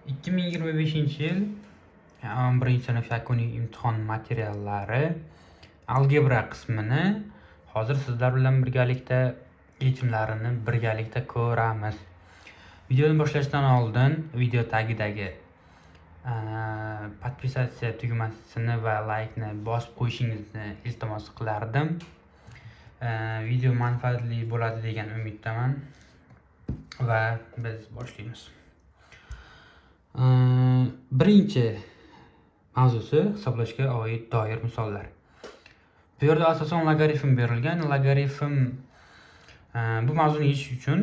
2025-yil 11-sinf yakuniy imtihon materiallari algebra qismini hozir sizlar bilan birgalikda yechimlarini birgalikda ko'ramiz. Videoni boshlashdan oldin video tagidagi podpisatsiya tugmasini va laykni bosib qo'yishingizni iltimos qilardim. Video manfaatli bo'ladi degan umiddaman va biz boshlaymiz. Birinchi mavzusi hisoblashga oid doir misollar. Bu yerda asosan logaritm berilgan. Logaritm bu mavzuni yechish uchun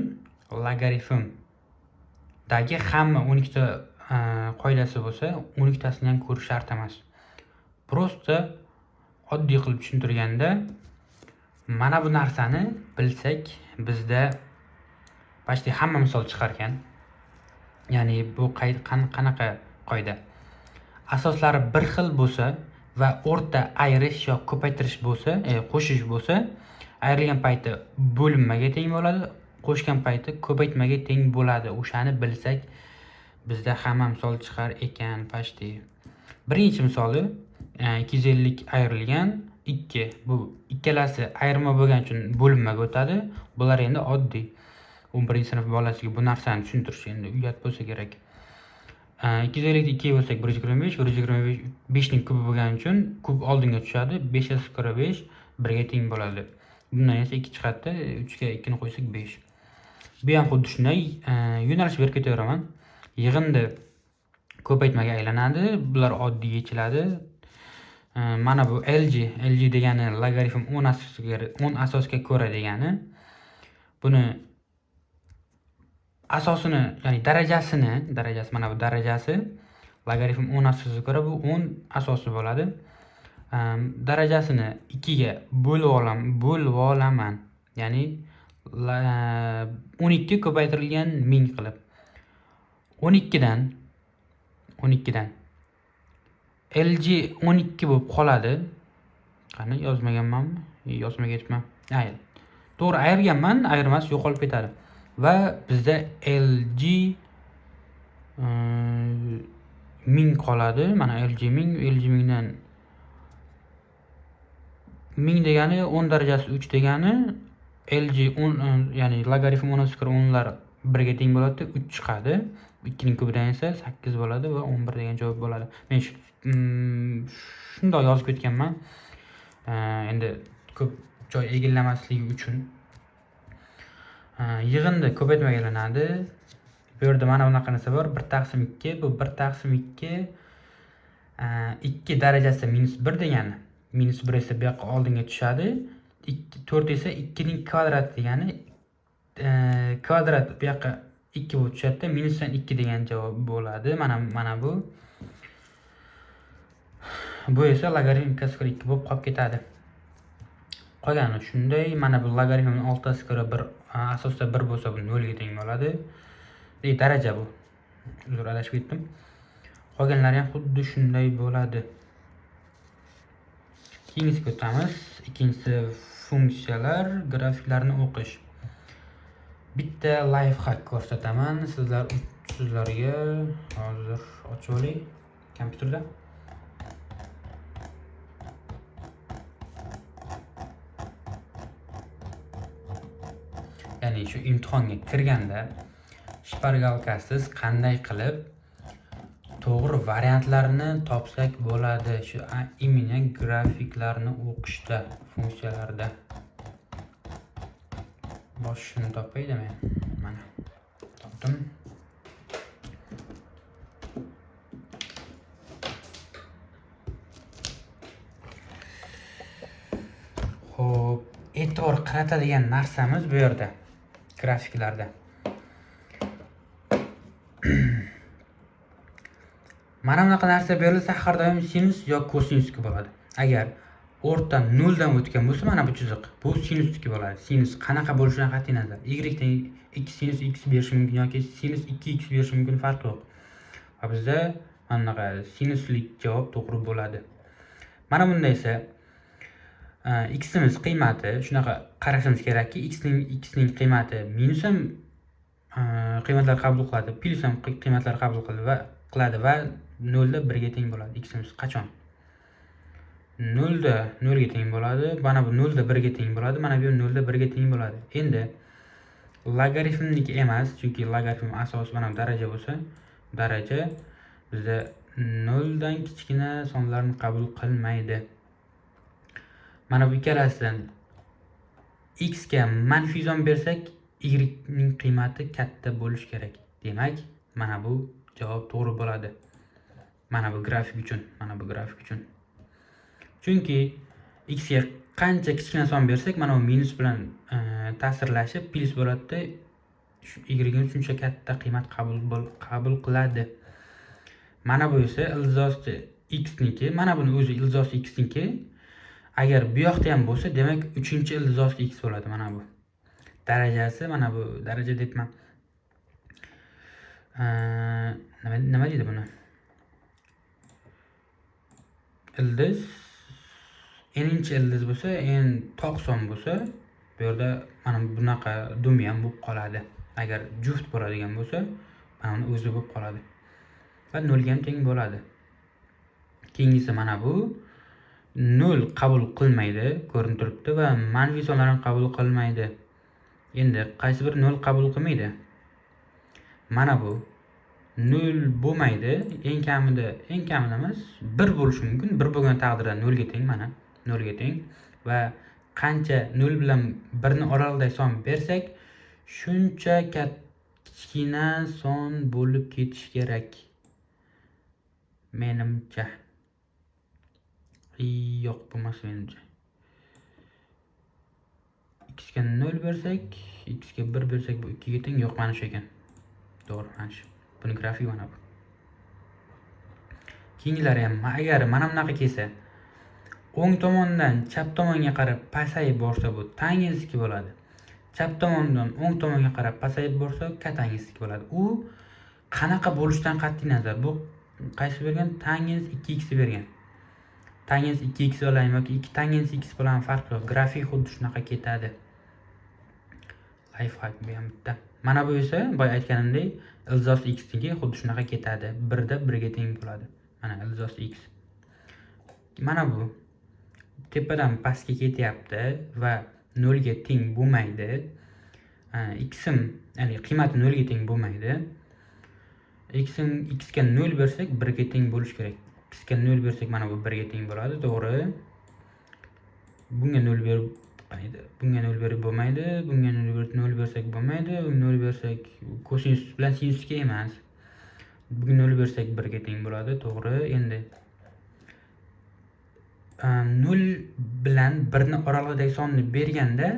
logaritmdagi hamma 12 ta qoidasi bo'lsa, 12 tasini ham ko'rish shart emas. Prosta oddiy qilib tushuntirganda, mana bu narsani bilsak, bizda почти hamma misol chiqar ekan. Ya'ni bu qanaqa qoida? Asoslari bir xil bo'lsa va o'rta ayirish yoki ko'paytirish bo'lsa, qo'shish bo'lsa, ayrilgan payti bo'linmaga teng bo'ladi, qo'shgan payti ko'paytmaga teng bo'ladi. O'shani bilsak, bizda hamma misol chiqar ekan почти. Birinchi misoli 250 ayrilgan 2. Bu ikkalasi ayirma bo'lgani uchun bo'linmaga o'tadi. Bular endi oddiy 11-sinf bolasiga bu narsani tushuntirish endi uyat bo'lsa kerak. 250 ga 2 bo'lsak 125, 125 ning kubi bo'lgani uchun kub oldinga tushadi. 5/5 1 ga teng bo'ladi. Bundan esa 2 chiqadi. 3 ga 2 ni qo'ysak 5. Bu ham xuddi shunday yo'nalish berib ketaveraman. Yig'indi ko'paytmaga aylanadi. Bular oddiy yechiladi. Mana bu LG degani logaritm 10 asosga ko'ra degani. Buni asosini, ya'ni darajasi mana bu darajasi logaritm 10 asosiga ko'ra bu 10 asosi bo'ladi. Darajasini 2 ga bo'lib olaman. Ya'ni 12 ko'paytirilgan 1000 qilib. 12 dan LG 12 bo'lib qoladi. Qani yozmaganmanmi? Yozmaganman. Ayni. To'g'ri ayirganman, ayirmas yo'qolib ketadi. Va bizda LG 1000 qoladi. Mana LG 1000 dan 1000 degani 10 darajasi 3 degani LG 10, ya'ni logaritm 10 asosiga ko'ra 10lar 1 ga teng bo'ladi, 3 chiqadi. 2 ning kubidan esa 8 bo'ladi va 11 degan javob bo'ladi. Men shunday yozib ketganman. Endi ko'p joy egallamasligi uchun. Yig'indi ko'paytmaga aylanadi. Bu yerda mana bunaqa narsa bor. 1/2. Bu 1/2 2 darajasi -1 degani. -1 esa bu yoqqa oldinga tushadi. 4 esa 2 ning kvadrati degani. Kvadrat bu yoqqa 2 bo'lib tushadi. -dan 2 degan javob bo'ladi. Mana bu. Bu esa logaritm 2 bo'lib qolib ketadi. Qolgani shunday. Mana bu logaritmning 6 ko'ra 1 asosda 1 bo'lsa bu 0 ga teng bo'ladi. Daraja bu. Uzr, adashib ketdim. Qolganlari ham xuddi shunday bo'ladi. Keyingisiga o'tamiz. Ikkinchisi funksiyalar, grafiklarni o'qish. Bitta lifehack ko'rsataman sizlarga. Hozir ochib oling kompyuterda. Ya'ni shu imtihonga kirganda shpargalkasiz qanday qilib to'g'ri variantlarini topsak bo'ladi. Shu imенно grafiklarni o'qishda, funksiyalarda. Boshini topayda men. Mana topdim. Xo'p, e'tibor qaratadigan narsamiz bu yerda. Grafiklarda. Mana bunaqa narsa berilsa har doim sinus yoki kosinusga bo'ladi. Agar o'rta 0 dan o'tgan bo'lsa, mana bu chiziq, bu sinusga bo'ladi. Sinus qanaqa bo'lishidan qat'iy nazar, y dan x sinus x berishi mumkin yoki sinus 2x berishi mumkin, farqi yo'q. Va bizda mana bunaqa sinuslik javob to'g'ri bo'ladi. Mana bunda esa x'imiz qiymati shunaqa qarashimiz kerakki, x ning qiymati minus ham qiymatlar qabul qiladi. Plus ham qiymatlar qabul qiladi va 0 da 1 ga teng bo'ladi. X'imiz qachon? 0 da 0 ga teng bo'ladi. Mana bu 0 da 1 ga teng bo'ladi. Mana bu ham 0 da 1 ga teng bo'ladi. Endi logaritmniki emas, chunki logaritm asosi mana daraja bo'lsa, daraja bizda 0 dan kichkina sonlarni qabul qilmaydi. Mana bu ikkalasidan x ga manfiy son bersak, y ning qiymati katta bo'lishi kerak. Demak, mana bu javob to'g'ri bo'ladi. Mana bu grafik uchun. Chunki x ga qancha kichkina son bersak, mana bu minus bilan ta'sirlashib plus bo'ladi-da, y ga shuncha katta qiymat qabul qiladi. Mana bu esa ildizosi x niki, mana buni o'zi ildizosi x niki. Agar bu yoqda ham bo'lsa, demak 3-ildizosi x bo'ladi. Mana bu darajasi, mana bu daraja debman. Nima deydi buni? Ildiz n'inchi ildiz bo'lsa, n to'q son bo'lsa, bu yerda mana bunaqa dumi ham bo'lib qoladi. Agar juft bo'ladigan bo'lsa, mana buni o'zi bo'lib qoladi. Va 0 ga ham teng bo'ladi. Keyingisi mana bu 0 qabul qilmaydi, ko'rinib turibdi va manfiy sonlarni qabul qilmaydi. Endi qaysi bir 0 qabul qilmaydi? Mana bu 0 bo'lmaydi, eng kamida emas, 1 bo'lishi mumkin. 1 bo'lgan taqdirda 0 ga teng, mana 0 ga teng va qancha 0 bilan 1 ni oraliqdagi son bersak, shuncha kichkina son bo'lib ketishi kerak. Menimcha. Yo'q, bo'lmas menimcha. X ga 0 bersak, x ga 1 bersak bu 2 ga teng. Yo'q, mana shu ekan. To'g'ri, mana shu. Buni grafik mana bu. Keyingilari ham agar mana bunaqa kelsa, o'ng tomondan chap tomonga qarab pasayib borsa, bu tangens 2 bo'ladi. Chap tomondan o'ng tomonga qarab pasayib borsa, katangens 2 bo'ladi. U qanaqa bo'lishidan qat'iy nazar, bu qaysi bergan? Tangens 2x bergan. Tangens 2x bilan yoki 2 tangens x bilan farqi yo'q. Grafik xuddi shunaqa ketadi. Life hack bu ham bitta. Mana bu esa boy aytganimdek, ildizosi x niki xuddi shunaqa ketadi. 1 da 1 ga teng bo'ladi. Mana ildizosi x. Mana bu tepadan pastga ketyapti va 0 ga teng bo'lmaydi. X'im, ya'ni qiymati 0 ga teng bo'lmaydi. X ga 0 bersak 1 ga teng bo'lishi kerak. X ga 0 bersak mana bu 1 ga teng bo'ladi, to'g'ri. Bunga 0 berib bo'lmaydi. Bunga 0 berib bo'lmaydi. Bunga 0 bersak bo'lmaydi. Bunga 0 bersak kosinus bilan sinusga emas. Bunga 0 bersak 1 ga teng bo'ladi, to'g'ri. Endi 0 bilan 1 ni oralig'idagi sonni berganda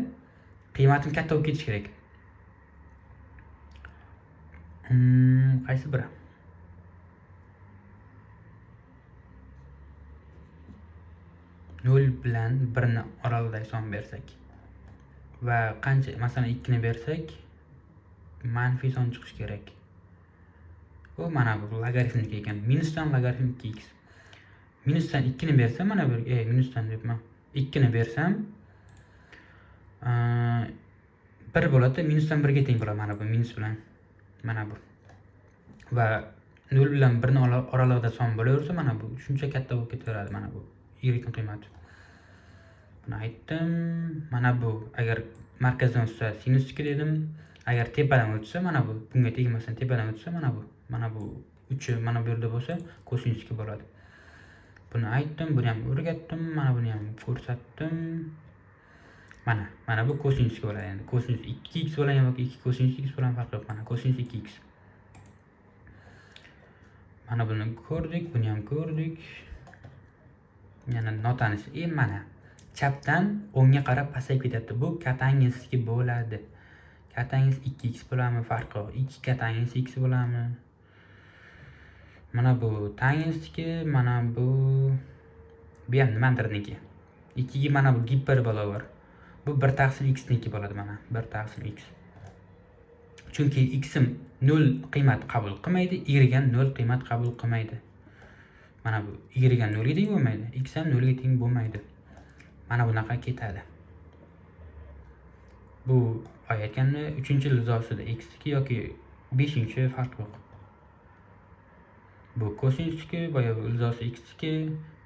qiymatim katta bo'lib ketishi kerak. Qaysi biri? Nol bilan 1 ni oralig'idagi son bersak va qancha, masalan 2 ni bersak, manfiy son chiqishi kerak. Bu mana bu logaritmniki ekan. Minusdan logaritm 2x. Minusdan 2 ni bersam, mana bu minusdan debman. 2 ni bersam 1 bo'ladi, minusdan 1 ga teng bo'ladi. Mana bu minus bilan mana bu. Va 0 bilan 1 ni oralig'ida son bo'laversa, mana bu shuncha katta bo'lib ketaveradi. Mana bu y ning qiymati. Buni aytdim. Mana bu agar markazdan o'tsa sinus 2 dedim. Agar tepadan o'tsa, mana bu bunga tegmasdan tepadan o'tsa, mana bu 3 mana bu yerda bo'lsa kosinus 2 bo'ladi. Buni aytdim, buni ham o'rgatdim, mana buni ham ko'rsatdim. Mana bu kosinus 2 bo'ladi. Endi kosinus 2x bilan yoki 2 kosinus x bilan farqi yo'q. Mana kosinus 2x. Mana buni ko'rdik, buni ham ko'rdik. Yana notanish. Mana chapdan o'ngga qarab pasayib ketyapti. Bu katangens 2 bo'ladi. Katangens 2x bo'ladimi? Farqi yo'q. 2 katangens x bo'ladimi? Mana bu tangens 2, mana bu ham nimadirniki. 2 ga mana bu giperbola bor. Bu 1 taqsim x niki bo'ladi, mana 1 taqsim x. Chunki x'im 0 qiymat qabul qilmaydi, y ham 0 qiymat qabul qilmaydi. Mana bu y ham 0 ga teng bo'lmaydi, x ham 0 ga teng bo'lmaydi. Mana bunaqa ketadi. Bu aytganimda 3-ilzosida x2 yoki 5-chi farq yo'q. Bu kosinusniki, boya bu ilzosi x2,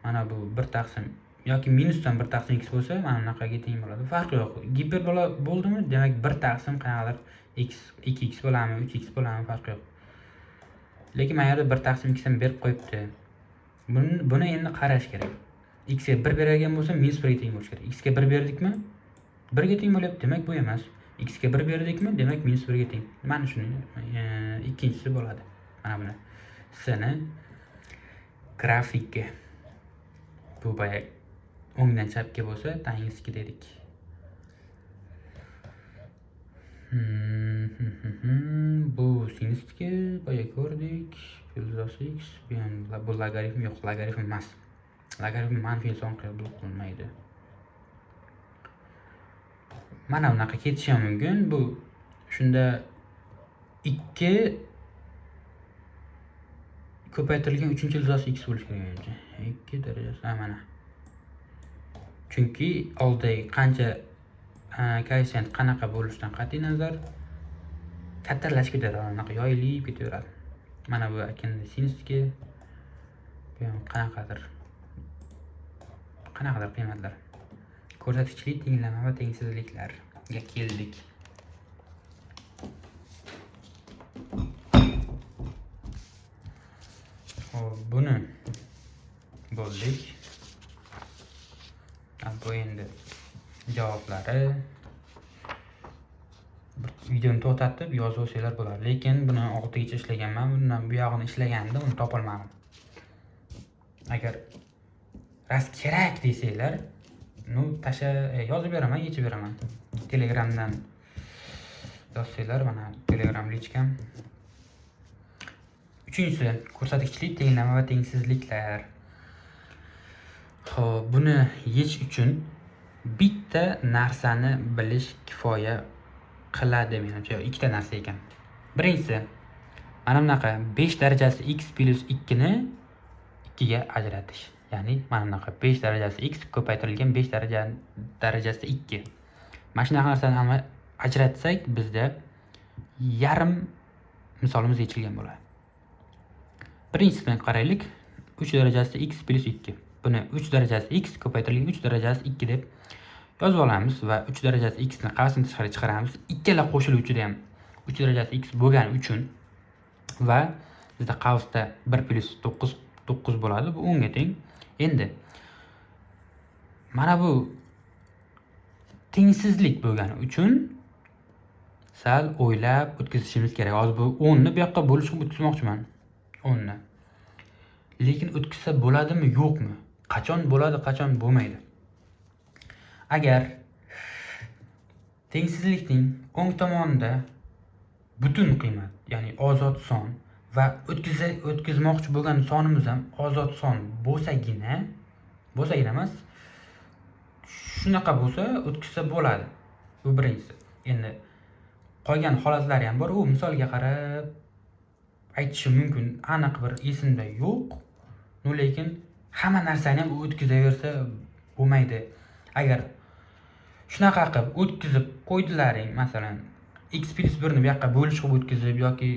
mana bu 1 taqsim yoki minusdan 1 taqsim x bo'lsa, mana bunaqaga teng bo'ladi. Farq yo'q. Giperbola bo'ldimi? Demak 1 taqsim qanaqadir x, 2x bo'ladimi, 3x bo'ladimi, farq yo'q. Lekin mana yerda 1 taqsim x ni berib qo'yibdi. Buni endi qarash kerak. X ga 1 beradigan bo'lsa, minus 1 ga teng bo'lishi kerak. X ga 1 berdikmi? 1 ga teng bo'lyapti, demak bu emas. X ga 1 berdikmi? Demak minus 1 ga teng. Mana shuni ikkinchisi bo'ladi. Mana buni. Sini grafikka bu boya o'ngdan chapga bo'lsa, tangizki dedik. Bu sinusniki boya ko'rdik. Ilzosi x, bu logaritm yo'q, logaritm emas. Logaritm manfiy son qabul qilmaydi. Mana bunaqa ketishi ham mumkin. Bu shunda 2 ko'paytirilgan 3-ilzosi x bo'lishi kerak. 2 darajasi mana. Chunki oldagi qancha koeffitsient qanaqa bo'lishidan qat'iy nazar kattalashib ketadi, anaqa yoyilib ketaveradi. Mana bu aytganda sinusga bu ham qanaqadir qiymatlar. Ko'rsatkichli tenglama va tengsizliklarga keldik. Buni bo'ldik. Bu endi javoblari. Videoni to'xtatib yozib olsanglar bo'ladi. Lekin buni 6gacha ishlaganman. Bundan bu yog'ini ishlaganimda uni topolmadim. Agar ras kerak desanglar, yozib beraman, yechib beraman. Telegramdan yozsanglar, mana Telegram lichkam. 3-inchisi ko'rsatkichli tenglama va tengsizliklar. Xo'p, buni yechish uchun bitta narsani bilish kifoya qiladi menimcha. Ikkita narsa ekan. Birinchisi, mana bunaqa 5 darajasi x plus 2 ni 2 ga ajratish. Ya'ni mana bunaqa 5 darajasi x ko'paytirilgan 5 darajasi 2. Mana shunaqa narsani ajratsak, bizda yarim misolimiz yechilgan bo'ladi. Birinchisidan qaraylik. 3 darajasi x plus 2. Buni 3 darajasi x ko'paytirilgan 3 darajasi 2 deb yozib olamiz va 3 darajasi x ni qavsdan tashqari chiqaramiz. Ikkala qo'shiluvchida ham 3 darajasi x bo'lgani uchun va bizda qavsda 1 plus 9 bo'ladi. Bu 10 ga teng. Endi mana bu tengsizlik bo'lgani uchun sal o'ylab o'tkazishimiz kerak. Hozir bu 10 ni bu yoqqa bo'lishib o'tkazmoqchiman. 10 ni. Lekin o'tkazsa bo'ladimi, yo'qmi? Qachon bo'ladi, qachon bo'lmaydi? Agar tengsizlikning o'ng tomonida butun qiymat, ya'ni ozod son va o'tkazmoqchi bo'lgan sonimiz ham ozod son bo'lsagina emas, shunaqa bo'lsa o'tkazsa bo'ladi. Bu birinchisi. Endi qolgan holatlari ham bor. U misolga qarab aytishim mumkin. Aniq bir esimda yo'q. Lekin hamma narsani ham o'tkazaversa bo'lmaydi. Agar shunaqa qilib o'tkazib qo'ydilaring, masalan, x plus 1 ni bu yoqqa bo'lish qilib o'tkazib yoki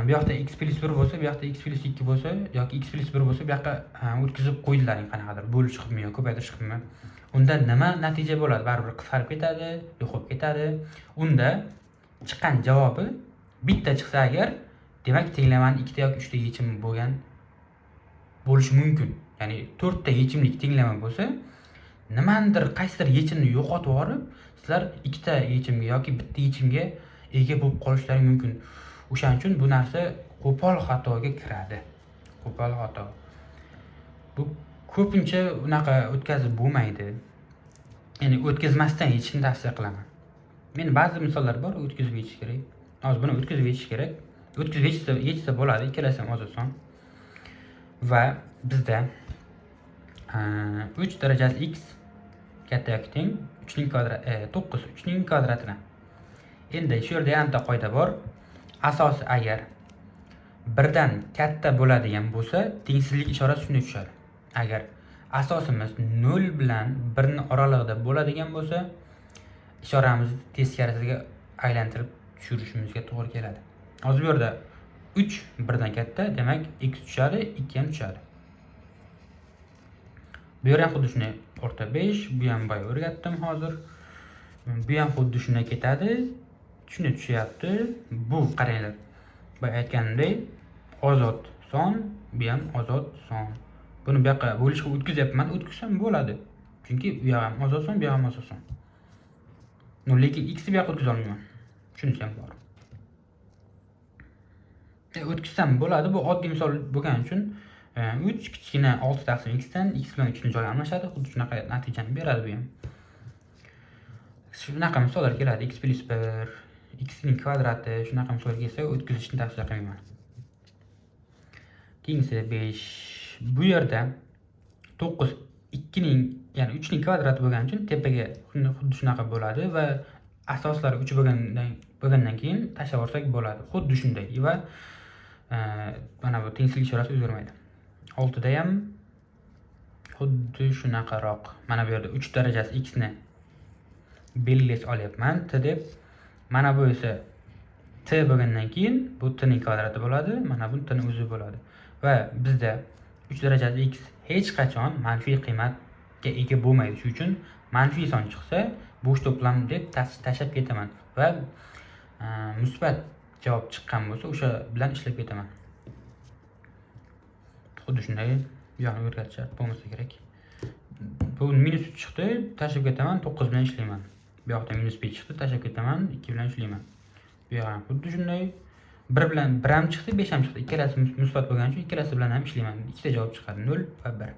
bu yoqda x plus 1 bo'lsa, bu yoqda x plus 2 bo'lsa yoki x plus 1 bo'lsa, bu yoqqa o'tkazib qo'ydilaring qanaqadir bo'lish qilibmi yoki ko'paytirish qilibmi. Unda nima natija bo'ladi? Baribir qisqarib ketadi, yo'qolib ketadi. Unda chiqqan javobi bitta chiqsa agar, demak tenglamaning 2 ta yoki 3 ta yechimi bo'lgan bo'lishi mumkin. Ya'ni 4 ta yechimlik tenglama bo'lsa, nimandir qaysidir yechimni yo'qotib yorib, sizlar 2 ta yechimga yoki bitta yechimga ega bo'lib qolishlari mumkin. O'shaning uchun bu narsa qo'pol xatoga kiradi. Qo'pol xato. Bu ko'pincha unaqa o'tkazib bo'lmaydi. Ya'ni o'tkazmasdan yechishni tavsiya qilaman. Men ba'zi misollar bor, o'tkazib yechish kerak. Hozir buni o'tkazib yechish kerak. O'tkazib yechsa bo'ladi, ikkalasi ham oson. Va bizda 3 darajasi x katta yoki teng 3 ning kvadrati 9 3 ning kvadratini. Endi shu yerda yana qoida bor. Asosi agar 1 dan katta bo'ladigan bo'lsa, tengsizlik ishorasi shunday tushadi. Agar asosimiz 0 bilan 1 ning oralig'ida bo'ladigan bo'lsa, ishoramizni teskarisiga aylantirib tushirishimizga to'g'ri keladi. Hozir bu yerda 3 birdan katta, demak x tushadi, 2 ham tushadi. Bu yer ham xuddi shunday o'rta 5, bu ham boya o'rgatdim hozir. Bu ham xuddi shunday ketadi. Shunday tushyapti. Bu qaranglar. Boya aytganimdek, ozod son, bu ham ozod son. Buni bu yoqqa bo'lishga o'tkazyapman, o'tkazsam bo'ladi. Chunki bu yoq ham ozod son, bu yoq ham ozod son. Lekin x ni bu yoqqa o'tkaza olmayman. Shunisi ham bor. O'tkazsam bo'ladi. Bu oddiy misol bo'lgani uchun 3 kichkina 6 taqsim x dan x bilan 3 ni joyi almashadi. Xuddi shunaqa natijani beradi bu ham. Shunaqa misollar keladi. X + 1, x ning kvadrati, shunaqa misol kelsa o'tkazishni tavsiya qilmayman. Keyingi 5. Bu yerda 9 2 ning, ya'ni 3 ning kvadrati bo'lgani uchun tepaga xuddi shunaqa bo'ladi va asoslari 3 bo'lgandan keyin tashlab yuborsak bo'ladi. Xuddi shunday va mana bu tenglik ishorasi o'zgarmaydi. 6 da ham xuddi shunaqaroq. Mana bu yerda 3 darajasi x ni belgilash olyapman t deb. Mana bu esa t bo'lgandan keyin bu t ning kvadrati bo'ladi, mana bu t ning o'zi bo'ladi. Va bizda 3 darajasi x hech qachon manfiy qiymatga ega bo'lmaydi. Shuning uchun manfiy son chiqsa, bo'sh to'plam deb tashlab ketaman va musbat javob chiqqan bo'lsa, o'sha bilan ishlab ketaman. Xuddi shunday bu yoqni o'rgatishar bo'lmasa kerak. Bu minus 3 chiqdi, tashlab ketaman, 9 bilan ishlayman. Bu yoqda minus 5 chiqdi, tashlab ketaman, 2 bilan ishlayman. Bu yoq ham xuddi shunday. 1 bilan 1 ham chiqdi, 5 ham chiqdi. Ikkalasi musbat bo'lgani uchun ikkalasi bilan ham ishlayman. Ikkita javob chiqadi, 0 va 1.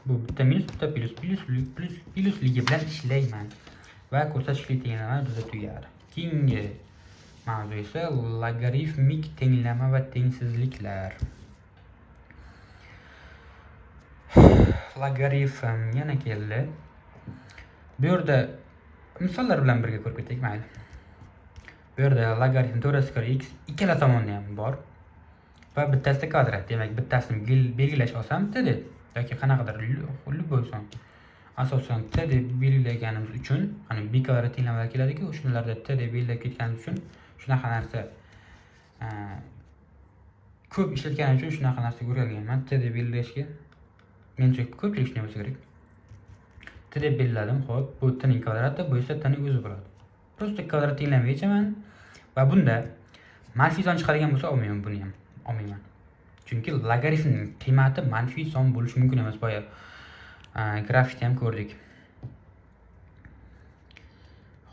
Bu bitta minus, bitta plusligi bilan ishlayman va ko'rsatishli tenglama bizda tugadi. Keyingi mavzu esa logaritmik tenglama va tengsizliklar. Logaritm yana keldi. Bu yerda misollar bilan birga ko'rib ketaylik, mayli. Bu yerda logaritm teoriyasiga ko'ra x ikkala tomonda ham bor va bittasida kvadrat. Demak, bittasini belgilash oson t deb yoki qanaqadir любой son. Asosan t deb belgilaganimiz uchun, hani b kvadrat tenglamalar keladi-ku, o'shalarda t deb belgilab ketganimiz uchun shunaqa narsa ko'p ishlatganim uchun shunaqa narsa o'rganganman. T deb belgilashga menimcha ko'pchilik shunday bo'lsa kerak. T deb belgiladim, xo'p, bu t ning kvadrati, bu esa t ning o'zi bo'ladi. Prosta kvadrat tenglamaga yechaman va bunda manfiy son chiqadigan bo'lsa olmayman, buni ham olmayman. Chunki logaritmning qiymati manfiy son bo'lishi mumkin emas. Boya grafikda ham ko'rdik.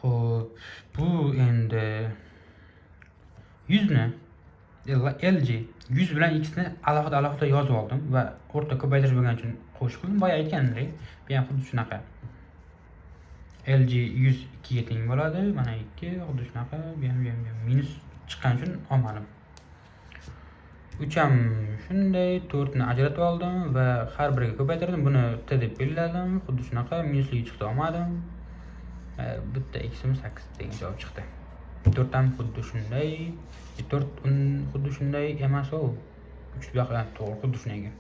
Xo'p, bu endi 100 ni LG 100 bilan x ni alohida yozib oldim va o'rta ko'paytirish bo'lgani uchun qo'shib qildim. Boya aytganimdek, bu ham xuddi shunaqa. LG 100 2 ga teng bo'ladi. Mana 2 xuddi shunaqa, bu ham minus chiqqan uchun olmadim. 3 ham shunday 4 ni ajratib oldim va har biriga ko'paytirdim. Buni t deb belgiladim. Xuddi shunaqa minusli chiqdi, olmadim. Bitta x'imiz 8 degan javob chiqdi. 4 ham xuddi shunday. 4 xuddi shunday emas u. 3 bu yoqqa to'g'ri xuddi shunday.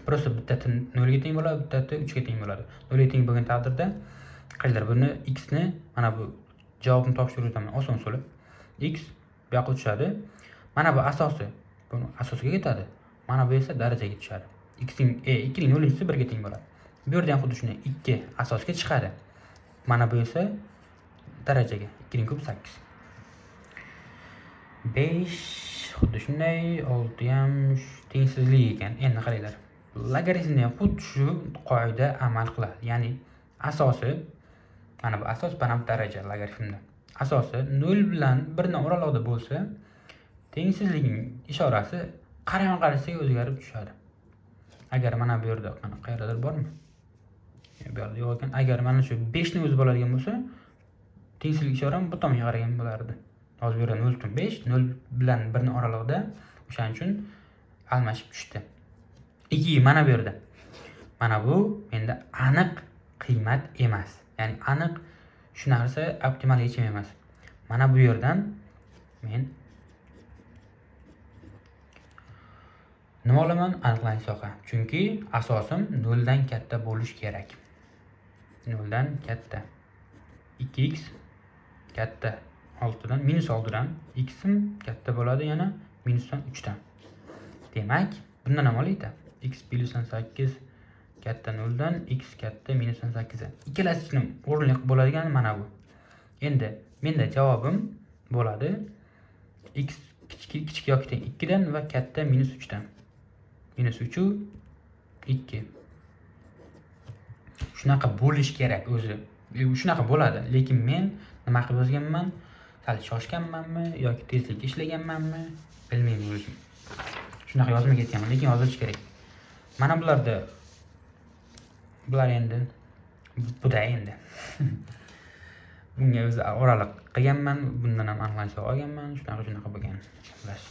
Prosta bitta t 0 ga teng bo'ladi, bitta t 3 ga teng bo'ladi. 0 ga teng bo'lgan taqdirda qaranglar, buni x ni mana bu javobni topishga o'taman. Oson usul. X bu yoqqa tushadi. Mana bu asosi buni asosiga ketadi. Mana bu esa darajaga tushadi. X ning 2 ning 0-si 1 ga teng bo'ladi. Bu yerda ham xuddi shunday 2 asosga chiqadi. Mana bu esa darajaga 2 ning ko'pi 8. 5 xuddi shunday, 6 ham tengsizlik ekan. Endi qaranglar. Logaritmda ham xuddi shu qoida amal qiladi. Ya'ni asosi mana bu asos, mana bu daraja logaritmda. Asosi 0 bilan 1 ning oralig'ida bo'lsa, tengsizlikning ishorasi qarama-qarshi o'zgarib tushadi. Agar mana bu yerda qayerdadir bormi? Bu yerda yo'q ekan. Agar mana shu 5 ni o'zi bo'ladigan bo'lsa, tengsizlik ishoram bu tomonga qaragan bo'lardi. Hozir bu yerda 0.5, 0 bilan 1 ning oralig'ida, o'shaning uchun almashib tushdi. 2 mana bu yerda. Mana bu endi aniq qiymat emas. Ya'ni aniq shu narsa optimal yechim emas. Mana bu yerdan men nima olaman? Aniqlanish soha. Chunki asosim 0 dan katta bo'lish kerak. 0 dan katta 2x katta 6 dan minus 6 dan x ham katta bo'ladi yana minusdan 3 dan. Demak, bundan ham olaydi. X plyusdan 8 katta 0 dan x katta minusdan 8 dan. Ikkalasi uchun o'rinli bo'ladigan mana bu. Endi menda javobim bo'ladi x kichik yoki teng 2 dan va katta minus 3 dan. Minus 3 2. Shunaqa bo'lish kerak o'zi. Shunaqa bo'ladi, lekin men nima qilib yozganman? Sal shoshganmanmi yoki tezlikka ishlaganmanmi? Bilmayman o'zim. Shunaqa yozmay ketganman, lekin yozilish kerak. Mana bular endi buda endi. Bunga o'zi oraliq qilganman, bundan ham aniqlanish olganman, shunaqa bo'lgan. Xullas,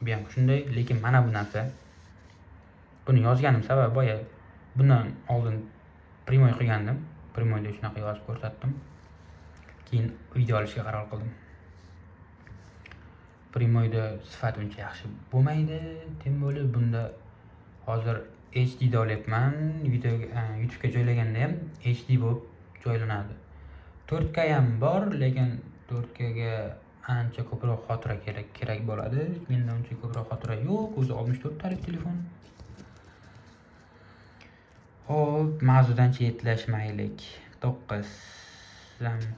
bu ham shunday, lekin mana bu narsa buni yozganim sababi boya bundan oldin primoy qilgandim. Primoyda shunaqa yozib ko'rsatdim. Keyin video olishga qaror qildim. Primoyda sifat uncha yaxshi bo'lmaydi, tem bo'lib bunda hozir HD da olyapman. YouTube'ga joylaganda ham HD bo'lib joylanadi. 4K ham bor, lekin 4K ga ancha ko'proq xotira kerak bo'ladi. Menda uncha ko'proq xotira yo'q, o'zi 64 talik telefon. Hop, mavzudan chetlashmaylik. 9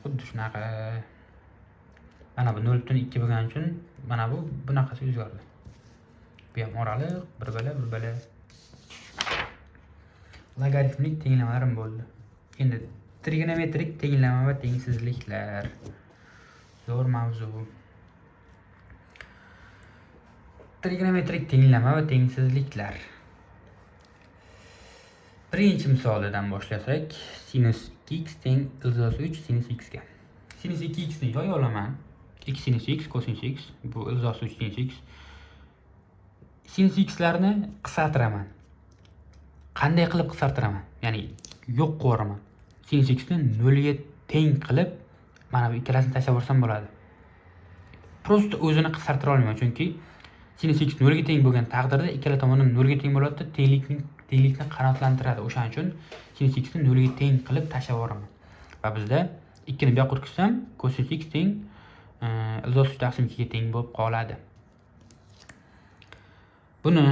xuddi shunaqa. Mana bu 0.2 bo'lgani uchun mana bu bunaqasi o'zgardi. Bu ham oraliq, bir bala. Logaritmik tenglamalarim bo'ldi. Endi trigonometrik tenglama va tengsizliklar. Zo'r mavzu. Trigonometrik tenglama va tengsizliklar. Birinchi misolidan boshlasak, sinus 2x teng ildiz 3 sinus x ga. Sinus 2x ni yoy olaman. X sinus x, cosinus x, bu ildiz 3 sinus x. Sinus x larni qisqartiraman. Qanday qilib qisqartiraman? Ya'ni yo'q qo'raman. Sinus x ni 0 ga teng qilib, mana bu ikkalasini tashlab yuborsam bo'ladi. Prosta o'zini qisqartira olmayman, chunki sinus x 0 ga teng bo'lgan taqdirda ikkala tomondan 0 ga teng bo'ladi-da, tenglikni qanoatlantiradi. O'shaning uchun sinus x ni 0 ga teng qilib tashlab yuboraman. Va bizda 2 ni bu yoqqa o'tkazsam, cosinus x teng ildiz 3 taqsim 2 ga teng bo'lib qoladi. Buni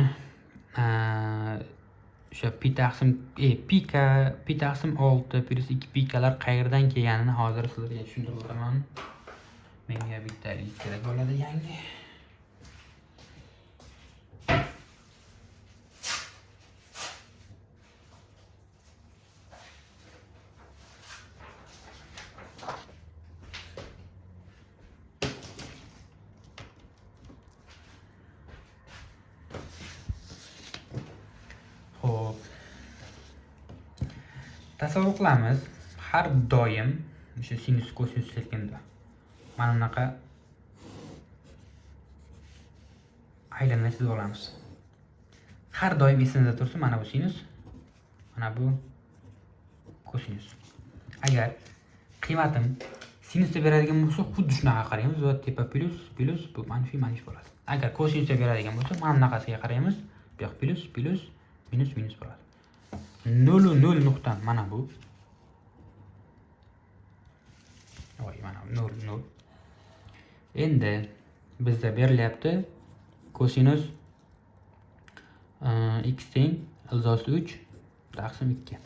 o'sha pi taqsim 6 plus 2 pikalar qayerdan kelganini hozir sizlarga tushuntirib o'taman. Menga bitta list kerak bo'ladi yangi. Tasavvur qilamiz, har doim o'sha sinus kosinus kelganda mana bunaqa aylanma chizib olamiz. Har doim esimizda tursin, mana bu sinus, mana bu kosinus. Agar qiymatim sinusda beradigan bo'lsa, xuddi shunaqa qaraymiz va tepa plus bu manfiy bo'ladi. Agar kosinusda beradigan bo'lsa, mana bunaqasiga qaraymiz, bu yoq plus minus bo'ladi. 0 nuqta mana bu. Mana 0. Endi bizda berilyapti kosinus x teng ildiz 3 taqsim 2.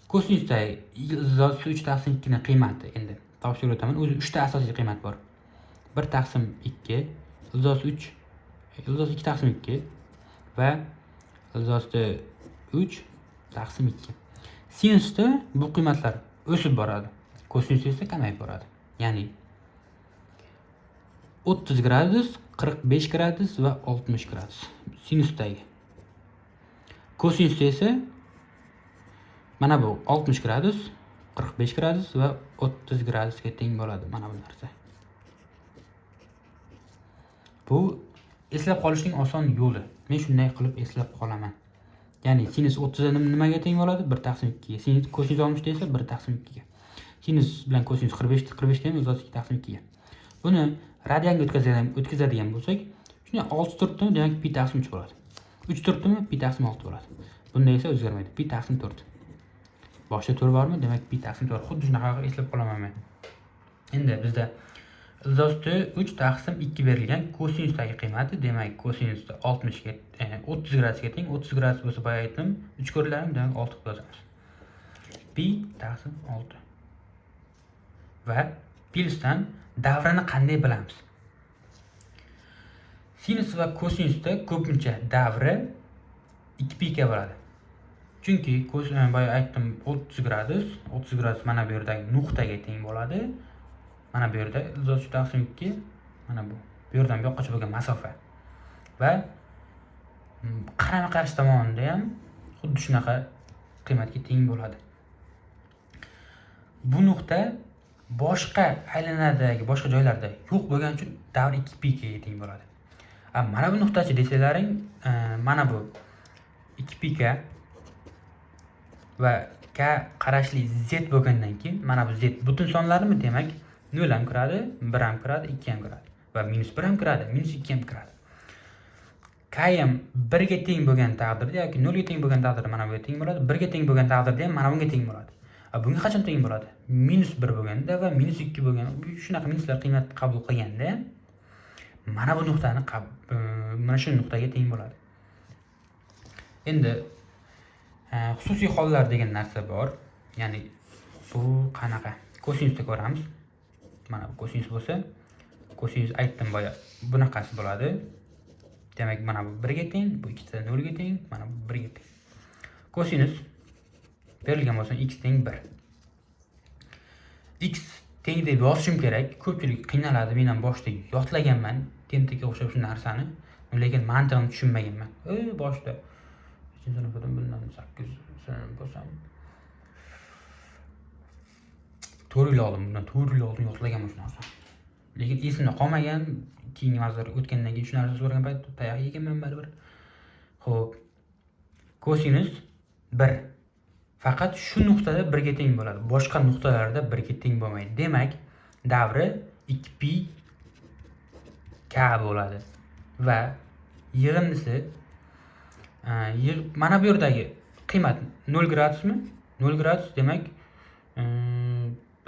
Kosinusda ildiz 3 taqsim 2 ning qiymati endi topshirib o'taman. O'zi 3 ta asosiy qiymat bor. 1 taqsim 2, ildiz 2 taqsim 2 va ildiz 3 taqsim 2. Sinusda bu qiymatlar o'sib boradi. Kosinusda esa kamayib boradi. Ya'ni 30 gradus, 45 gradus va 60 gradus. Sinusdagi. Kosinusda esa mana bu 60 gradus, 45 gradus va 30 gradusga teng bo'ladi mana bu narsa. Bu eslab qolishning oson yo'li. Men shunday qilib eslab qolaman. Ya'ni sinus 30 nimaga teng bo'ladi? 1 taqsim 2 ga. Sinus kosinus 60 esa 1 taqsim 2 ga. Sinus bilan kosinus 45 ham o'zasi 2 taqsim 2 ga. Buni radianga o'tkazadigan bo'lsak, shuni 6 turtdimi, demak pi taqsim 3 bo'ladi. 3 turtdimi, pi taqsim 6 bo'ladi. Bunda esa o'zgarmaydi. Pi taqsim 4. boshda 4 bormi? Demak pi taqsim 4. Xuddi shunaqa eslab qolaman men. Endi bizda izosti 3 taqsim 2 berilgan kosinusdagi qiymati, demak kosinusda 60 ga 30 gradusga teng. 30 gradus bo'lsa boya aytdim 3 ko'riladimi? Demak 6 qilib yozamiz. Pi taqsim 6. Va plyusdan davrini qanday bilamiz? Sinus va kosinusda ko'pincha davri 2 pika bo'ladi. Chunki boya aytdim 30 gradus mana bu yerdagi nuqtaga teng bo'ladi. Mana bu yerda izost 3 taqsim 2 mana bu. Bu yerdan bu yoqqacha bo'lgan masofa. Va qarama-qarshi tomonida ham xuddi shunaqa qiymatga teng bo'ladi. Bu nuqta boshqa aylanadagi boshqa joylarda yo'q bo'lgani uchun davr 2 pikaga teng bo'ladi. Mana bu nuqtachi desalaring, mana bu 2 pika va k qarashli z bo'lgandan keyin mana bu z butun sonlarmi? Demak 0 ham kiradi, 1 ham kiradi, 2 ham kiradi va -1 ham kiradi, -2 ham kiradi. K ham 1 ga teng bo'lgan taqdirda yoki 0 ga teng bo'lgan taqdirda mana bunga teng bo'ladi, 1 ga teng bo'lgan taqdirda ham mana bunga teng bo'ladi. Bunga qachon teng bo'ladi? -1 bo'lganda va -2 bo'lgan, shunaqa minuslar qiymat qabul qilganda mana bu nuqtani mana shu nuqtaga teng bo'ladi. Endi xususiy hollar degan narsa bor. Ya'ni bu qanaqa? Kosinusda ko'ramiz. Mana bu kosinus bo'lsa, kosinus aytdim boya bunaqasi bo'ladi. Demak mana bu 1 ga teng, bu ikkita 0 ga teng, mana bu 1 ga teng. Kosinus berilgan bo'lsa x teng 1. X teng deb yozishim kerak. Ko'pchilik qiynaladi. Men ham boshda yodlaganman, tentakka o'xshab shu narsani, lekin mantig'ini tushunmaganman. Boshda sinfdan bundan 8 bo'lsam 4 yil oldin yodlaganman shu narsani. Lekin esimda qolmagan. Keyingi mavzularga o'tgandan keyin shu narsani so'ragan paytda tayoq yeganman baribir. Xo'p. Kosinus 1 faqat shu nuqtada 1 ga teng bo'ladi. Boshqa nuqtalarda 1 ga teng bo'lmaydi. Demak, davri 2 pi k bo'ladi va yig'indisi mana bu yerdagi qiymat 0 gradusmi? 0 gradus demak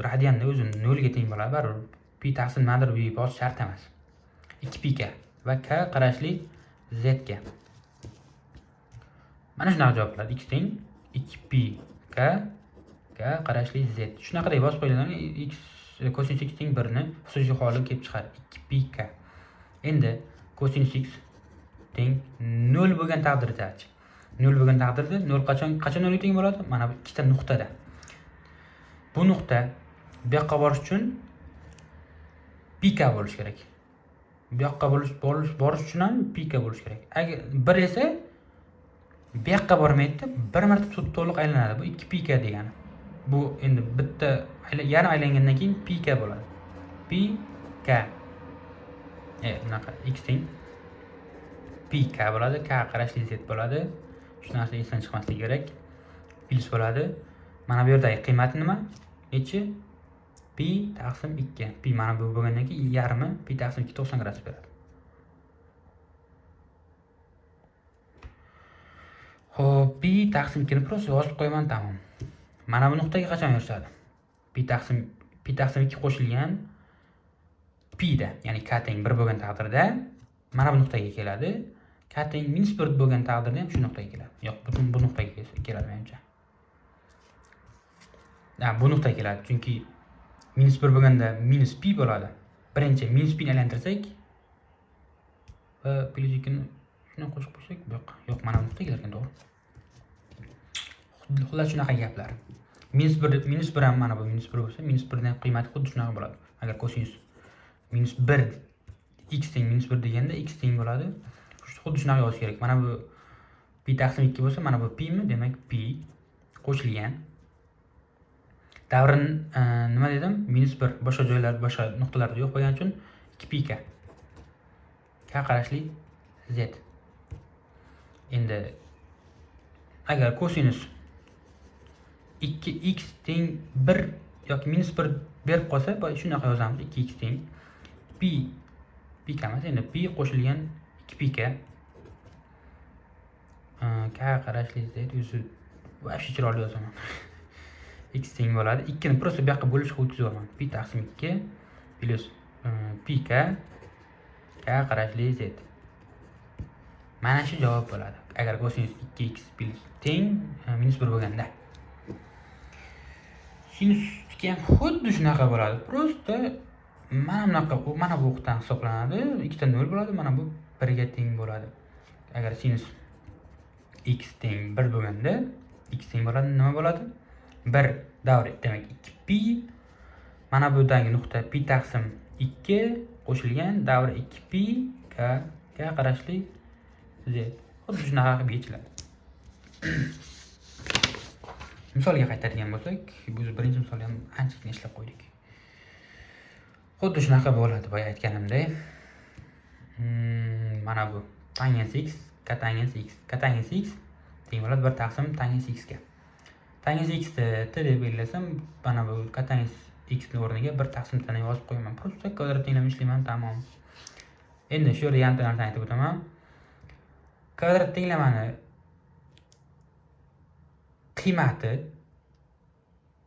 radianni o'zi 0 ga teng bo'ladi. Baribir pi taqsim nimadir bu bosh shart emas. 2 pi k va k qarashli z ga. Mana shunaqa javob bo'ladi. X teng 2 pi k qarashli z. Shunaqa deb yozib qo'yilgan x kosinus x teng 1 ni xususiy holi kelib chiqadi. 2 pi k. Endi kosinus x teng 0 bo'lgan taqdirda-chi. 0 bo'lgan taqdirda 0 qachon 0 ga teng bo'ladi? Mana bu ikkita nuqtada. Bu nuqta bu yoqqa borish uchun pi k bo'lish kerak. Bu yoqqa borish uchun ham pi k bo'lish kerak. Agar 1 esa bu yoqqa bormaydi, bir marta to'liq aylanadi. Bu 2 pi k degani. Bu endi bitta yarim aylangandan keyin pi k bo'ladi. Pi k. Bunaqa x teng pi k bo'ladi, k qarashli z bo'ladi. Shu narsa esdan chiqmasligi kerak. Plus bo'ladi. Mana bu yerdagi qiymati nima? Nechi? Pi taqsim 2. Pi mana bu bo'lgandan keyin yarmi pi taqsim 2 90 gradus beradi. Xo'p, pi taqsim 2 ni prosta yozib qo'yaman, tamom. Mana bu nuqtaga qachon erishadi? Pi taqsim 2 qo'shilgan pi da, ya'ni k teng 1 bo'lgan taqdirda mana bu nuqtaga keladi. K teng -1 bo'lgan taqdirda ham shu nuqtaga keladi. Yo'q, bu nuqtaga keladi menimcha. Bu nuqtaga keladi, chunki -1 bo'lganda -pi bo'ladi. Birinchi -pi ni aylantirsak va +2 ni shuni qo'shib qo'ysak, yo'q, mana bu nuqtaga kelar ekan, to'g'ri. Xullas shunaqa gaplar. -1 ham mana bu -1 bo'lsa, -1 dan qiymati xuddi shunaqa bo'ladi. Agar kosinus -1 x teng -1 deganda x teng bo'ladi. Xuddi shunaqa yozish kerak. Mana bu pi taqsim 2 bo'lsa, mana bu pi mi? Demak pi qo'shilgan davrin nima dedim? -1 boshqa joylar, boshqa nuqtalarda yo'q bo'lgani uchun 2 pi k. K qarashli z. Endi agar kosinus 2x teng 1 yoki -1 berib qolsa, shunaqa yozamiz. 2x teng pi k emas, endi pi qo'shilgan 2 pi k. K qarashli z o'zi vobshe chiroyli yozaman. x teng bo'ladi. 2 ni просто bu yoqqa bo'lishga o'tkazaman. Pi taqsim 2 plus pi k qarashli z. Mana shu javob bo'ladi. Agar kosinus 2x plus teng minus 1 bo'lganda. Sinus ham xuddi shunaqa bo'ladi. Просто mana bu o'qdan hisoblanadi. 2 ta 0 bo'ladi. Mana bu 1 ga teng bo'ladi. Agar sinus x teng 1 bo'lganda x teng bo'ladi, nima bo'ladi? 1 davri demak 2pi. Mana bu yerdagi nuqta pi taqsim 2 qo'shilgan davri 2pi ga qarashli z. Xuddi shunaqa qilib yechiladi. Misolga qaytadigan bo'lsak, biz birinchi misolni ham anchagina ishlab qo'ydik. Xuddi shunaqa bo'ladi, boya aytganimdek. Mana bu tangens x, kotangens x. Kotangens x teng bo'ladi 1 taqsim tangens x ga. Tangens x ni t deb belgilasam, mana bu kotangens x ni o'rniga 1 taqsim t ni yozib qo'yaman. Просто kvadrat tenglama ishlayman, tamom. Endi shu yerda yana narsani aytib o'taman. Kvadrat tenglamani qiymati,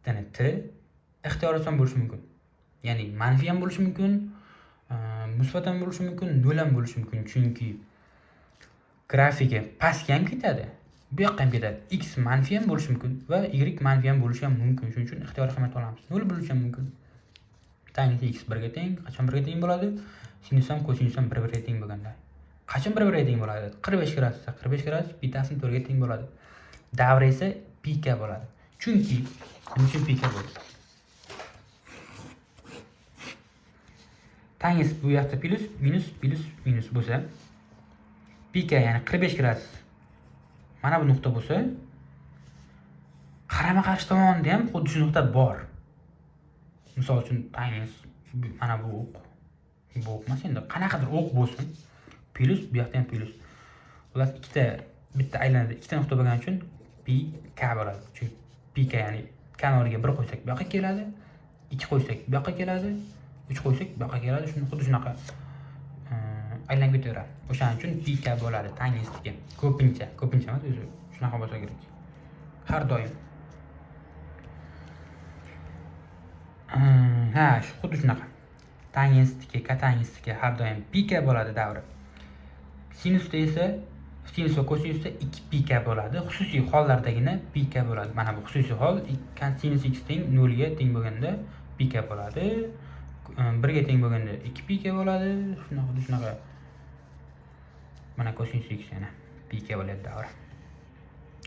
ya'ni t ixtiyoriyatdan bo'lishi mumkin. Ya'ni manfiy ham bo'lishi mumkin, musbat ham bo'lishi mumkin, nol ham bo'lishi mumkin. Chunki grafiki pastga ham ketadi, bu yoqqa ham ketadi. X manfiy ham bo'lishi mumkin va y manfiy ham bo'lishi ham mumkin. Shuning uchun ixtiyoriy qiymat olamiz. Nol bo'lishi ham mumkin. Tangens x 1 ga teng, qachon 1 ga teng bo'ladi? Sinus ham kosinus ham 1 ga teng bo'lganda. Qachon 1 ga teng bo'ladi? 45 gradusda 45 gradus pi taqsim 4 ga teng bo'ladi. Davri esa pi k bo'ladi. Chunki nima uchun pi k bo'ladi? Tangens bu yoqda plus minus bo'lsa, pi k ya'ni 45 gradus mana bu nuqta bo'lsa, qarama-qarshi tomonda ham xuddi shu nuqta bor. Misol uchun tangens mana bu o'q. Bu o'q emas, endi qanaqadir o'q bo'lsin, plus bu yoqda ham plus. Ular bitta aylanadi, ikkita nuqta bo'lgani uchun pi k bo'ladi. Chunki pi k ya'ni k o'rniga 1 qo'ysak bu yoqqa keladi, 2 qo'ysak bu yoqqa keladi, 3 qo'ysak bu yoqqa keladi. Shuni xuddi shunaqa aylanib ketaveradi. O'shaning uchun pi k bo'ladi tangensga. Ko'pincha emas, o'zi shunaqa bo'lsa kerak. Har doim. Xuddi shunaqa. Tangensga, kotangensga har doim pi k bo'ladi davri. Sinusda esa sinus va kosinusda 2 pi k bo'ladi. Xususiy hollardagina pi k bo'ladi. Mana bu xususiy hol sinus x teng 0 ga teng bo'lganda pi k bo'ladi. 1 ga teng bo'lganda 2 pi k bo'ladi. Shunaqa. Mana kosinus x yana pi k bo'ladi davri.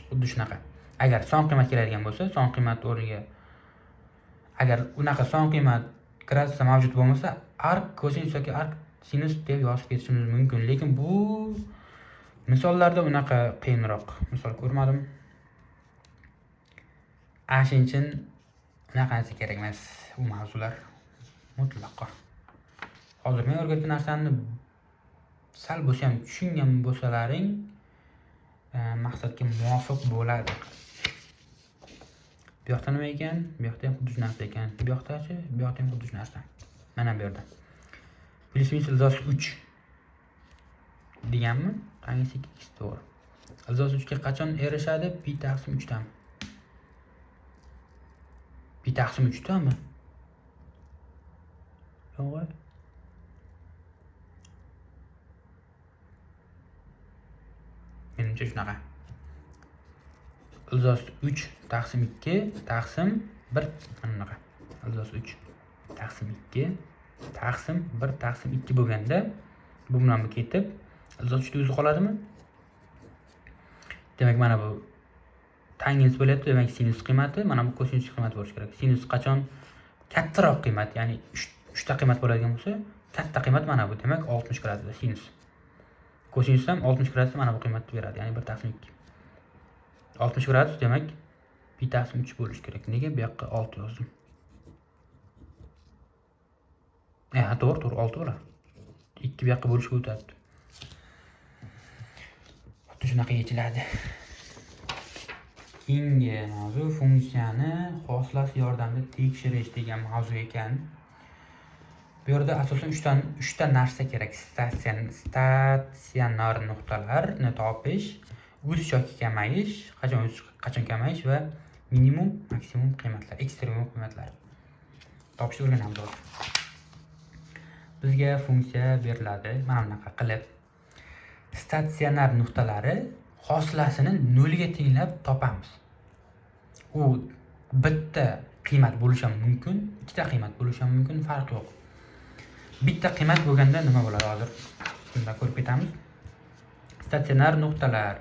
Xuddi shunaqa. Agar son qiymat keladigan bo'lsa, son qiymat o'rniga agar unaqa son qiymat gradusda mavjud bo'lmasa, ark kosinus yoki ark sinus deb yozib ketishimiz mumkin. Lekin bu misollarda unaqa qiyinroq. Misol ko'rmadim. Shuning uchun unaqasi kerak emas bu mavzular mutlaqo. Hozir men o'rgatgan narsani sal bo'lsa ham tushungan bo'lsalaring, maqsadga muvofiq bo'ladi. Bu yoqda nima ekan? Bu yoqda ham xuddi shu narsa ekan. Bu yoqdachi? Bu yoqda ham xuddi shu narsa. Mana bu yerda. Plus minus ilzosi 3 deganmi? Hangisi x to'g'ri. Ilzosi 3 ga qachon erishadi? Pi taqsim 3 dan. Pi taqsim 3 danmi? Yo'q. Menimcha shunaqa. Ilzosi 3 taqsim 2 taqsim 1 anaqa. Ilzosi 3 taqsim 2 taqsim 1 taqsim 2 bo'lganda bu bilan bu ketib, ilzosi 3 o'zi qoladimi? Demak, mana bu tangens bo'lyapti, demak sinus qiymati, mana bu kosinus qiymati bo'lishi kerak. Sinus qachon kattaroq qiymat, ya'ni 3 ta qiymat bo'ladigan bo'lsa, katta qiymat mana bu, demak 60 gradusda sinus. Kosinus ham 60 gradusda mana bu qiymatni beradi, ya'ni 1 taqsim 2. 60 gradus demak pi taqsim 3 bo'lishi kerak. Nega bu yoqqa 6 yozdim? To'g'ri, 6 bo'ladi. 2 bu yoqqa bo'lishga o'tadi. Xuddi shunaqa yechiladi. Keyingi mavzu funksiyani xoslasi yordamida tekshirish degan mavzu ekan. Bu yerda asosan 3 ta narsa kerak. Statsionar nuqtalarni topish, o'sish yoki kamayish, qachon o'sish, qachon kamayish va minimum, maksimum qiymatlar, ekstremum qiymatlar topishni o'rganamiz hozir. Bizga funksiya beriladi. Mana bunaqa qilib statsionar nuqtalari hosilasini 0 ga tenglab topamiz. U bitta qiymat bo'lishi ham mumkin, ikkita qiymat bo'lishi ham mumkin, farq yo'q. Bitta qiymat bo'lganda nima bo'ladi hozir? Bunda ko'rib ketamiz. Statsionar nuqtalar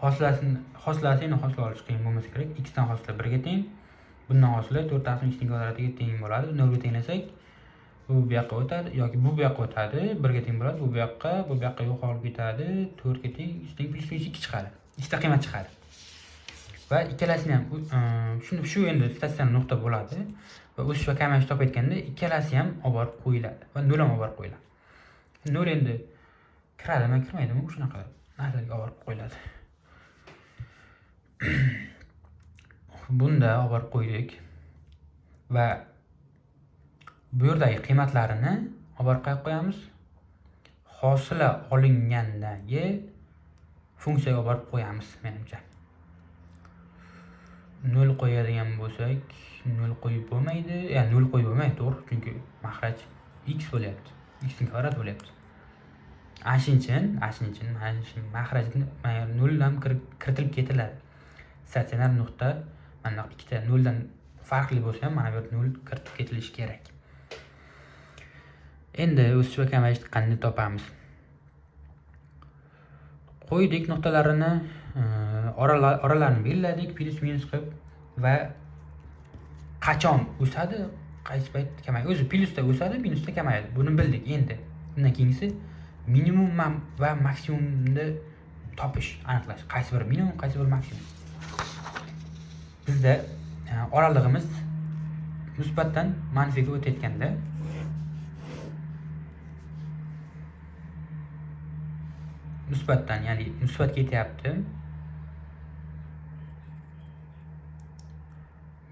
hosilasini hosila olish qiyin bo'lmasa kerak. X dan hosila 1 ga teng, bundan hosila 4x kvadratiga teng bo'ladi. 0 ga tenglasak, bu yoqqa o'tadi yoki bu yoqqa o'tadi, 1 ga teng bo'ladi, bu yoqqa yo'qolib ketadi, 4 ga teng, teng plus 2 chiqadi. Ikkita qiymat chiqadi. Va ikkalasini ham shu endi statsionar nuqta bo'ladi va o'sish va kamayish topayotganda ikkalasi ham olib borib qo'yiladi va 0 ham olib borib qo'yiladi. 0 endi kiradimi, kirmaydimi, shunaqa narsalarga olib borib qo'yiladi. Bunda olib borib qo'ydik va bu yerdagi qiymatlarini olib borib qo'yamiz. Hosila olingandagi funksiyaga olib borib qo'yamiz, menimcha. 0 qo'yadigan bo'lsak, 0 qo'yib bo'lmaydi. Ya'ni 0 qo'yib bo'lmaydi, to'g'ri, chunki mahraj x bo'lyapti. X ning kvadrat bo'lyapti. Ashinchin mahrajni 0 dan kiritilib ketiladi. Statsionar nuqta mana ikkita 0 dan farqli bo'lsa ham mana bu yerda 0 kiritib ketilishi kerak. Endi o'sish va kamayishni qanday topamiz? Qo'ydik nuqtalarini, oralarini belgiladik, plus minus qilib va qachon o'sadi, qaysi payt kamayadi. O'zi plusda o'sadi, minusda kamayadi. Buni bildik endi. Bundan keyingisi minimum va maksimumni topish, aniqlash. Qaysi biri minimum, qaysi biri maksimum. Bizda oralig'imiz musbatdan manfiga o'tayotganda musbatdan, ya'ni musbat ketyapti.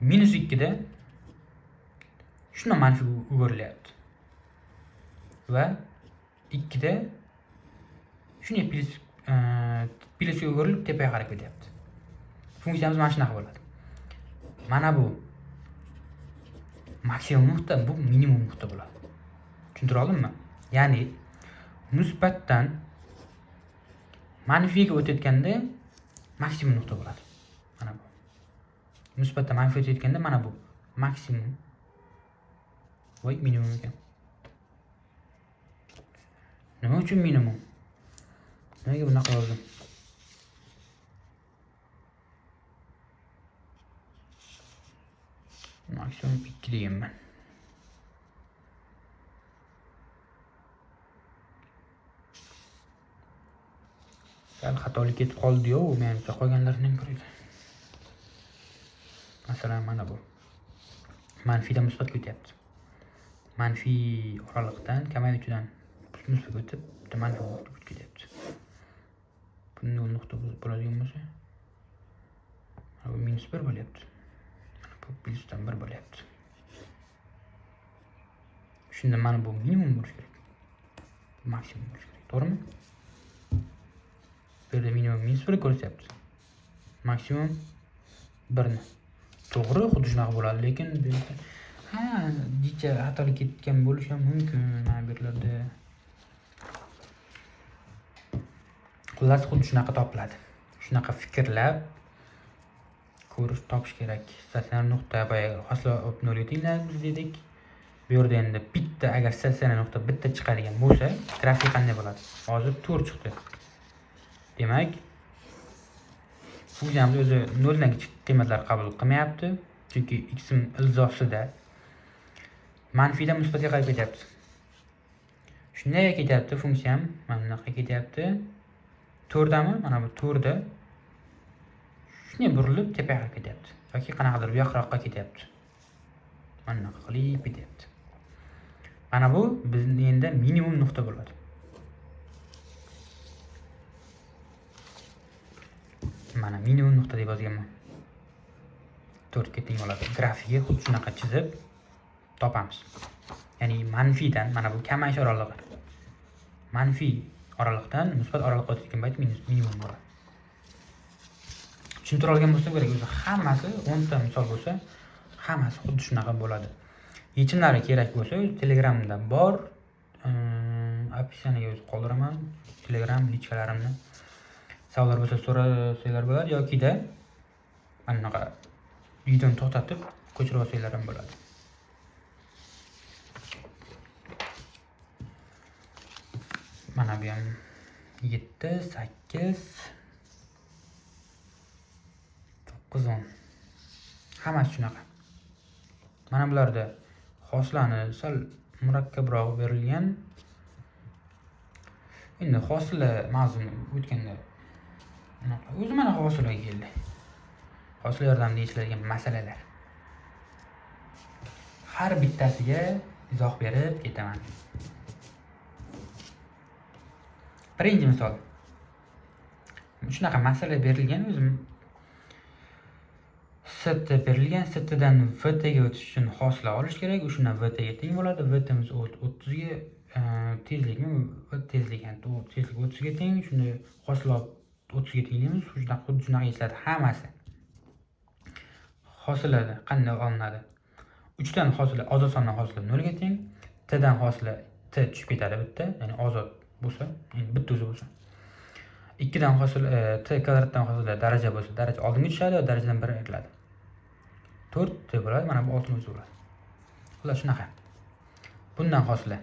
-2 da shundan manfiga o'g'irilyapti. Va 2 da shunday plusga o'g'irib tepaga qarab ketyapti. Funksiyamiz mana shunaqa bo'ladi. Mana bu maksimum nuqta, bu minimum nuqta bo'ladi. Tushuntira oldimmi? Ya'ni musbatdan manfiga o'tayotganda maksimum nuqta bo'ladi. Mana bu. Musbatdan manfiga o'tayotganda mana bu maksimum voy minimum ekan. Nima uchun minimum? Nimaga bunaqa yozdim? Maksimum 2 deyapman. Sal xatolik ketib qoldi-yu, menimcha qolganlarini ham ko'raylik. Masalan, mana bu. Manfidan musbatga o'tyapti. Manfiy oraliqdan kamayuvchidan musbatga o'tib, bitta manfiy oraliqqa ketyapti. Bu 0 nuqta bo'ladigan bo'lsa, mana bu -1 bo'lyapti. Bu plusdan 1 bo'lyapti. Shunda mana bu minimum bo'lishi kerak. Maksimum bo'lishi kerak. To'g'rimi? Bu yerda minimum -1 ko'rsatyapti. Maksimum 1 ni. To'g'ri, xuddi shunaqa bo'ladi, lekin bu yerda dicha xatolik ketgan bo'lishi ham mumkin. Mana bu yerlarda xullas xuddi shunaqa topiladi. Shunaqa fikrlab topish kerak. Statsionar nuqta boya hosila 0 ga tenglaymiz dedik. Bu yerda endi bitta, agar statsionar nuqta bitta chiqadigan bo'lsa, grafik qanday bo'ladi? Hozir 4 chiqdi. Demak, funksiyamiz o'zi 0 dan kichik qiymatlar qabul qilmayapti, chunki x ilzosida manfidan musbatga qarab ketyapti. Shunday ketyapti funksiyam, mana bunaqa ketyapti. 4 dami? Mana bu 4 da shunday burilib tepaga qarab ketyapti yoki qanaqadir bu yoqroqqa ketyapti. Mana bunaqa qilib ketyapti. Mana bu bizning endi minimum nuqta bo'ladi. Mana minimum nuqta deb yozganman. 4 ga teng bo'ladi. Grafikga xuddi shunaqa chizib topamiz. Ya'ni manfidan, mana bu kamayish oralig'i. Manfiy oraliqdan musbat oraliqqa o'tayotgan payt minimum bo'ladi. tushuntira olgan bo'lsa kerak. O'zi hammasi 10 ta misol bo'lsa, hammasi xuddi shunaqa bo'ladi. Yechimlari kerak bo'lsa, Telegramda bor. Opisiyaga o'zi qoldiraman. Telegram lichkalarimni. Savollar bo'lsa so'rasanglar bo'ladi yoki-da mana bunaqa videoni to'xtatib ko'chirib olsanglar ham bo'ladi. Mana bu ham 7, 8, 9, 10. Hammasi shunaqa. Mana bularda hosilani sal murakkabroq berilgan. Endi hosila mavzuni o'tganda o'zi mana hosilaga keldi. Hosila yordamida yechiladigan masalalar. Har bittasiga izoh berib ketaman. Birinchi misol. Shunaqa masala berilgan, o'zim ST berilgan, STdan VTga o'tish uchun hosila olish kerak. O'shundan VTga teng bo'ladi. VTimiz 30 ga tezlikmi? Tezlik 30 ga teng. Shuni hosila 30 ga tenglaymiz. Xuddi shunaqa yechiladi hammasi. Hosilada qanday olinadi? 3 dan hosila, ozod sondan hosila 0 ga teng. T'dan hosila T tushib ketadi bitta, ya'ni ozod bo'lsa, ya'ni bitta o'zi bo'lsa. 2 dan hosila T kvadratdan hosila daraja bo'lsa, daraja oldinga tushadi, darajadan 1 ayriladi. 4 T bo'ladi, mana bu 6 o'zi bo'ladi. Xullas shunaqa. Bundan hosila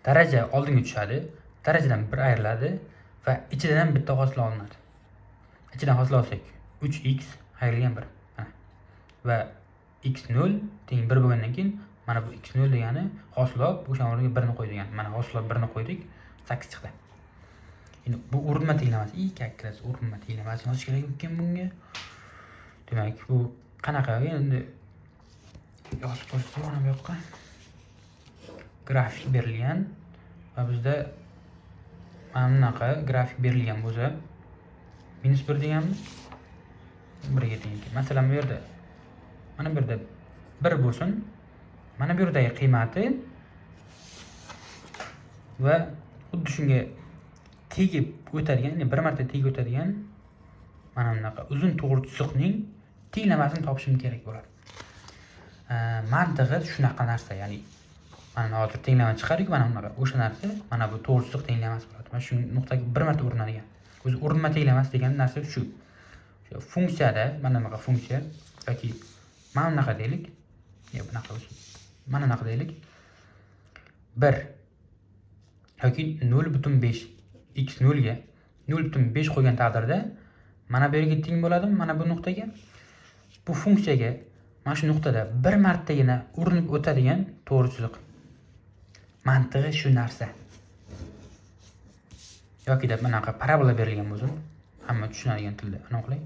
daraja oldinga tushadi, darajadan 1 ayriladi va ichidan bitta hosila olinadi. Ichidan hosila olsak 3x ayrilgan 1. Va x0 teng 1 bo'lgandan keyin mana bu x0 degani hosila o'sha o'rniga 1 ni qo'ydik. Mana hosila 1 ni qo'ydik, 8 chiqdi. Endi bu o'rinma tenglamasi, kakras o'rinma tenglamasi yozish kerak ekan bunga. Demak, bu qanaqa endi yozib qo'ysak mana bu yoqqa grafik berilgan va bizda mana bunaqa grafik berilgan bo'lsa -1 deganmiz 1 ga teng. Masalan, bu yerda mana bu yerda 1 bo'lsin. Mana bu yerdagi qiymati va xuddi shunga tegib o'tadigan, ya'ni bir marta tegib o'tadigan mana bunaqa uzun to'g'ri chiziqning tenglamasini topishim kerak bo'ladi. Mantig'i shunaqa narsa, ya'ni mana hozir tenglama chiqardik, mana bunaqa o'sha narsa, mana bu to'g'ri chiziq tenglamasi bo'ladi. Mana shu nuqtaga bir marta urinadigan. O'zi urinma tenglamasi degan narsa shu. O'sha funksiyada mana bunaqa funksiya yoki mana bunaqa deylik. Bunaqa bo'lsin. Mana bunaqa deylik. 1 yoki 0.5 x 0 ga 0.5 qo'ygan taqdirda mana bu yerga teng bo'ladi, mana bu nuqtaga. Bu funksiyaga mana shu nuqtada bir martagina urinib o'tadigan to'g'ri chiziq. Mantig'i shu narsa. Yoki deb bunaqa parabola berilgan bo'lsin. Hamma tushunadigan tilda. Ana qilay.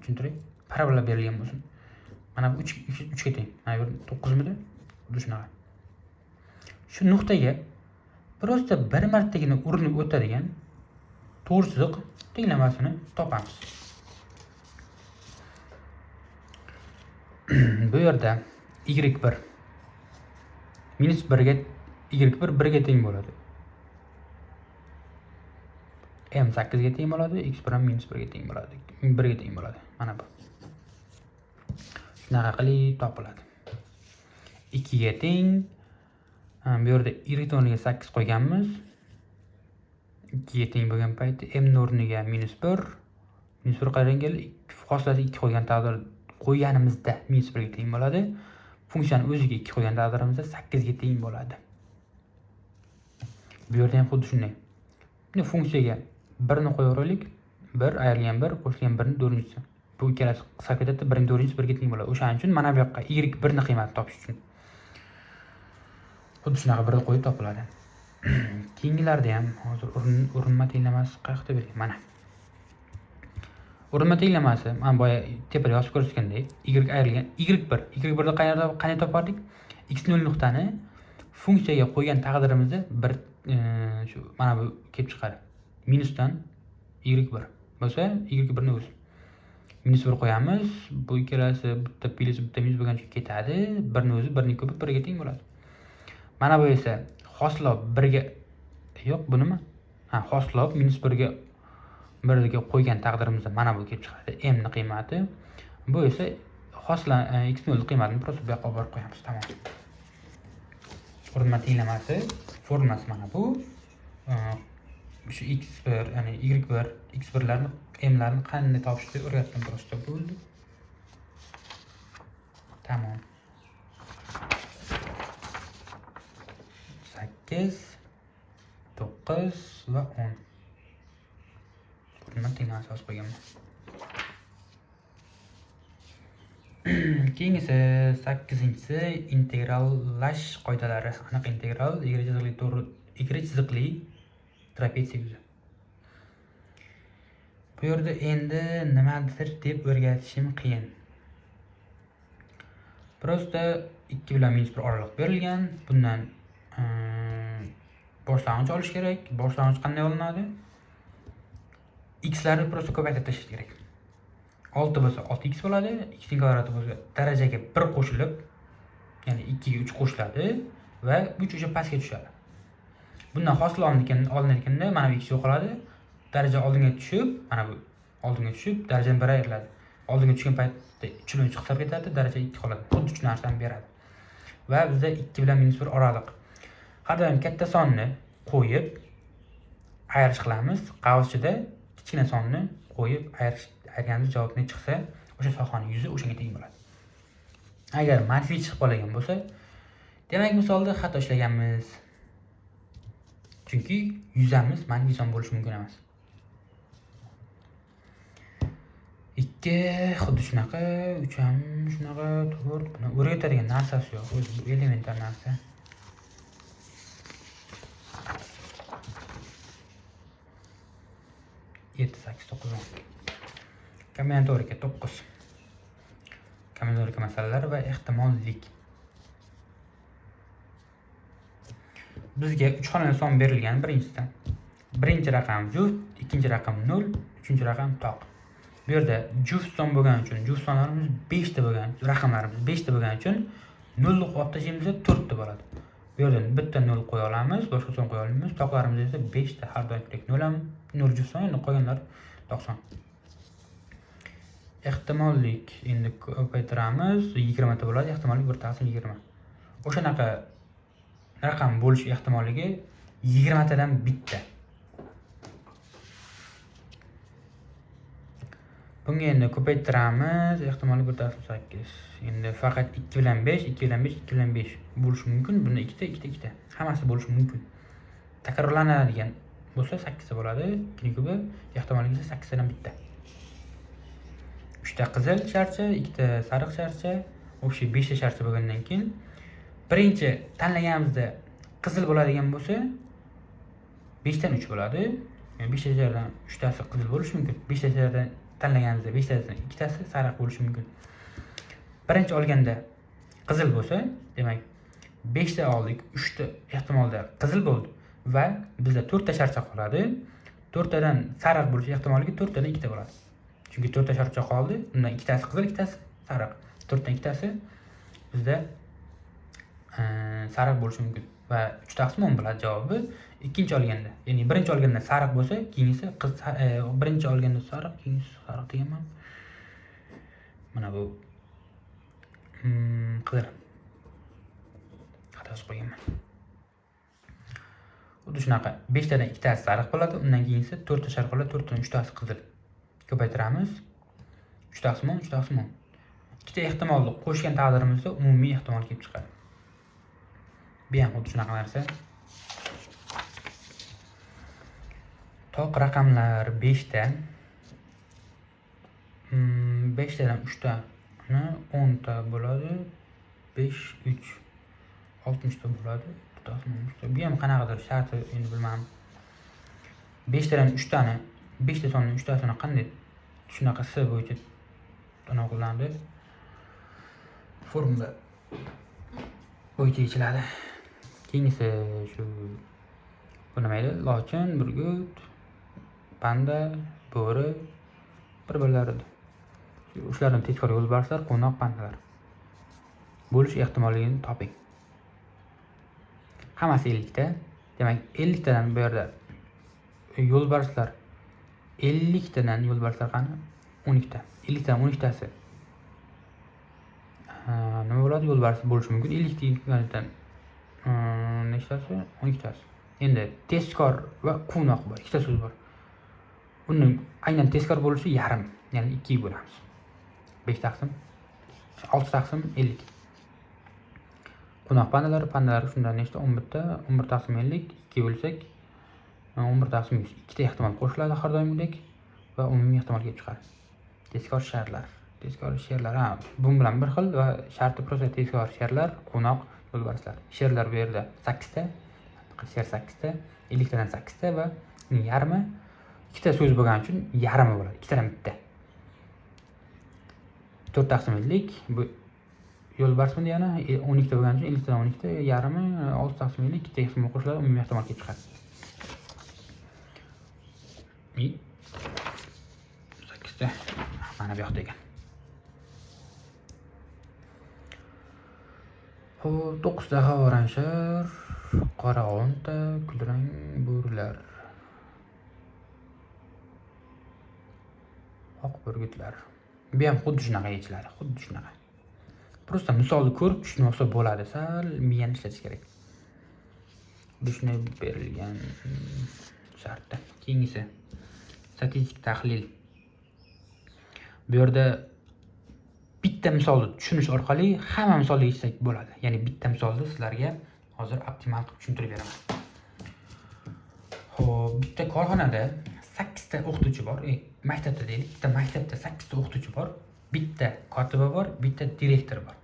Tushuntiray. Parabola berilgan bo'lsin. Mana bu 3 ga teng. Mana bu 9 midi? Xuddi shunaqa. Shu nuqtaga prosta bir martagina urinib o'tadigan to'g'ri chiziq tenglamasini topamiz. Bu yerda y1 -1 ga y1 1 ga teng bo'ladi. m 8 ga teng bo'ladi, x1 ham -1 ga teng bo'ladi. 1 ga teng bo'ladi. Mana bu. Shunaqa qilib topiladi. 2 ga teng. Bu yerda y o'rniga 8 qo'yganmiz. 2 ga teng bo'lgan payti m o'rniga -1. -1 qayerdan keldi? Hosilasi 2 qo'ygan taqdirda qo'yganimizda -1 ga teng bo'ladi. Funksiyani o'ziga 2 qo'ygan taqdirimizda 8 ga teng bo'ladi. Bu yerda ham xuddi shunday. Buni funksiyaga 1 ni qo'yaveraylik. 1 ayrilgan 1 qo'shilgan 1 ni 4-chisi. Bu ikkalasi qisqa ketadi, 1 ni 4-chisi 1 ga teng bo'ladi. O'shaning uchun mana bu yoqqa y1 ni qiymatini topish uchun xuddi shunaqa 1 ni qo'yib topiladi. Keyingilarda ham hozir urinma tenglamasi qayerda berilgan? Mana. Urinma tenglamasi mana boya tepada yozib ko'rsatgandek, y ayrilgan y1. Y1 ni qanday topardik? x0 nuqtani funksiyaga qo'ygan taqdirimizda bir shu mana bu kelib chiqadi. Minusdan y1 bo'lsa, y1 ni o'zi. -1 qo'yamiz. Bu ikkalasi bitta plus bitta minus bo'lgancha ketadi. 1 ni o'zi 1 ni ko'pi 1 ga teng bo'ladi. Mana bu esa hosila 1 ga yo'q, bu nima? Ha, hosila -1 ga birga qo'ygan taqdirimizda mana bu kelib chiqadi. M ni qiymati. Bu esa hosilan x nol qiymatini prosta bu yoqqa olib borib qo'yamiz. Tamom. Qurilma tenglamasi formulasi mana bu. Shu x1, ya'ni y1, x1larni, m'larni qanday topishni o'rgatdim prosta bo'ldi. Tamom. 8, 9 va 10. Qurilma tenglamasi yozib qo'yganman. Keyingisi 8-inchisi integrallash qoidalari. Aniq integral y chiziqli trapetsiya yuzi. Bu yerda endi nimadir deb o'rgatishim qiyin. Prosta 2 bilan -1 oraliq berilgan. Bundan boshlang'ich olish kerak. Boshlang'ich qanday olinadi? X larni prosta ko'paytirib tashlash kerak. 6 bo'lsa 6x bo'ladi. X ning kvadrati bo'lsa darajaga 1 qo'shilib, ya'ni 2 ga 3 qo'shiladi va 3 o'sha pastga tushadi. Bundan hosil olinayotganda mana bu x yo'qoladi. Daraja oldinga tushib, mana bu oldinga tushib, darajadan 1 ayriladi. Oldinga tushgan paytda 3 hisob ketadi, daraja 2 qoladi. Xuddi shu narsani beradi. Va bizda 2 bilan -1 oraliq. Har doim katta sonni qo'yib ayirish qilamiz. Qavsida kichkina sonni qo'yib ayirganimiz javob ne chiqsa, o'sha sohaning yuzi o'shanga teng bo'ladi. Agar manfiy chiqib qolgan bo'lsa, demak misolda xato ishlaganmiz. Chunki yuzamiz manfiy son bo'lishi mumkin emas. 2 xuddi shunaqa, 3 ham shunaqa, 4 buni o'rgatadigan narsasi yo'q, o'zi elementar narsa. 7, 8, 9, 10. Kombinatorika 9. Kombinatorika masalalari va ehtimollik. Bizga 3 xonali son berilgan birinchisida. Birinchi raqam juft, ikkinchi raqam 0, uchinchi raqam toq. Bu yerda juft son bo'lgani uchun, juft sonlarimiz 5 ta bo'lgan, raqamlarimiz 5 ta bo'lgani uchun 0 ni olib tashlaymizda 4 ta bo'ladi. Bu yerdan bitta 0 qo'ya olamiz, boshqa son qo'ya olmaymiz. Toqlarimiz esa 5 ta, har doim 0 ham 0 juft son, endi qolganlar 90. Ehtimollik endi ko'paytiramiz, 20 ta bo'ladi, ehtimollik 1/20. O'shanaqa raqam bo'lish ehtimolligi 20 tadan bitta. Bunga endi ko'paytiramiz, ehtimollik 1/8. Endi faqat 2 bilan 5, 2 bilan 5, 2 bilan 5 bo'lishi mumkin. Bunda 2 ta, 2 ta, 2 ta. Hammasi bo'lishi mumkin. Takrorlanadigan bo'lsa 8 ta bo'ladi. Chunki ehtimolligi esa 8 tadan bitta. 3 ta qizil sharcha, 2 ta sariq sharcha, o'sha 5 ta sharcha bo'lgandan keyin birinchi tanlaganimizda qizil bo'ladigan bo'lsa 5 dan 3 bo'ladi. Yani 5 tadan 3 tasi qizil bo'lishi mumkin. 5 tadan tanlaganimizda 5 tasidan 2 tasi sariq bo'lishi mumkin. Birinchi olganda qizil bo'lsa, demak 5 ta oldik, 3 ta ehtimolda qizil bo'ldi va bizda 4 ta sharcha qoladi. 4 tadan sariq bo'lish ehtimolligi 4 tadan 2 ta bo'ladi. Chunki 4 ta sharcha qoldi, undan 2 tasi qizil, 2 tasi sariq. 4 dan 2 tasi bizda sariq bo'lishi mumkin va 3/10 bo'ladi javobi. Ikkinchi olganda, ya'ni birinchi olganda sariq bo'lsa, keyingisi birinchi olganda sariq, keyingisi sariq deganman. Mana bu qizil. Xato yozib qo'yganman. Xuddi shunaqa 5 tadan 2 tasi sariq bo'ladi, undan keyingisi 4 ta sariq bo'ladi, 4 tadan 3 tasi qizil. Ko'paytiramiz. 3/10, 3/10. Ikkita ehtimolni qo'shgan taqdirimizda umumiy ehtimol kelib chiqadi. Bu ham xuddi shunaqa narsa. Toq raqamlar 5 ta. 5 tadan 3 tani 10 ta bo'ladi. 5, 3, 60 ta bo'ladi. Bu ham qanaqadir sharti endi bilmadim. 5 tadan 3 tani, 5 ta sonning 3 tasini qanday shunaqa S bo'yicha qo'llanadi. Formula bo'yicha yechiladi. Keyingisi shu bu nima edi? Lochin, burgut, panda, bo'ri bir-birlari. Ulardan tezkor yo'lbarslar, qo'noq pandalar. Bo'lish ehtimolligini toping. Hammasi 50 ta. Demak, 50 tadan bu yerda yo'lbarslar 50 tadan yo'lbarslar qani? 12 ta. 50 tadan 12 tasi nima bo'ladi? Yo'lbars bo'lishi mumkin. 50 tadan nechtasi? 12 tasi. Endi tezkor va quvnoq bor. Ikkita so'z bor. Uni aynan tezkor bo'lishi yarim, ya'ni 2 ga bo'lamiz. 5 taqsim 6 taqsim 50. Quvnoq pandalar shundan nechta? 11 ta. 11 taqsim 50 2 bo'lsak 11 taqsim 100. Ikkita ehtimol qo'shiladi har doimgidek va umumiy ehtimol kelib chiqadi. Tezkor she'rlar. Bu bilan bir xil va sharti prosta tezkor she'rlar, quvnoq, yo'lbarslar. She'rlar bu yerda 8 ta. She'r 8 ta, 50 tadan 8 ta va uning yarmi ikkita so'z bo'lgani uchun yarmi bo'ladi. Ikkitadan bitta. 4 taqsim 50 bu yo'lbarsmi yana 12 ta bo'lgani uchun 50 tadan 12 ta yarmi 6 taqsim 50 ikkita ehtimol qo'shiladi, umumiy ehtimol kelib chiqadi. 8 ta mana bu yoqda ekan. Xo'p, 9 ta havoranshar, qora 10 ta, kulrang bo'rilar. Oq burgutlar. Bu ham xuddi shunaqa yechiladi, xuddi shunaqa. Prosta misolni ko'rib tushunib olsa bo'ladi, sal miyani ishlatish kerak. Tushunib berilgan shartda. Keyingisi statistik tahlil. Bu yerda bitta misolni tushunish orqali hamma misolni yechsak bo'ladi. Ya'ni bitta misolni sizlarga hozir optimal qilib tushuntirib beraman. Xo'p, bitta korxonada 8 ta o'qituvchi bor. Maktabda deylik, bitta maktabda 8 ta o'qituvchi bor, bitta kotiba bor, bitta direktor bor.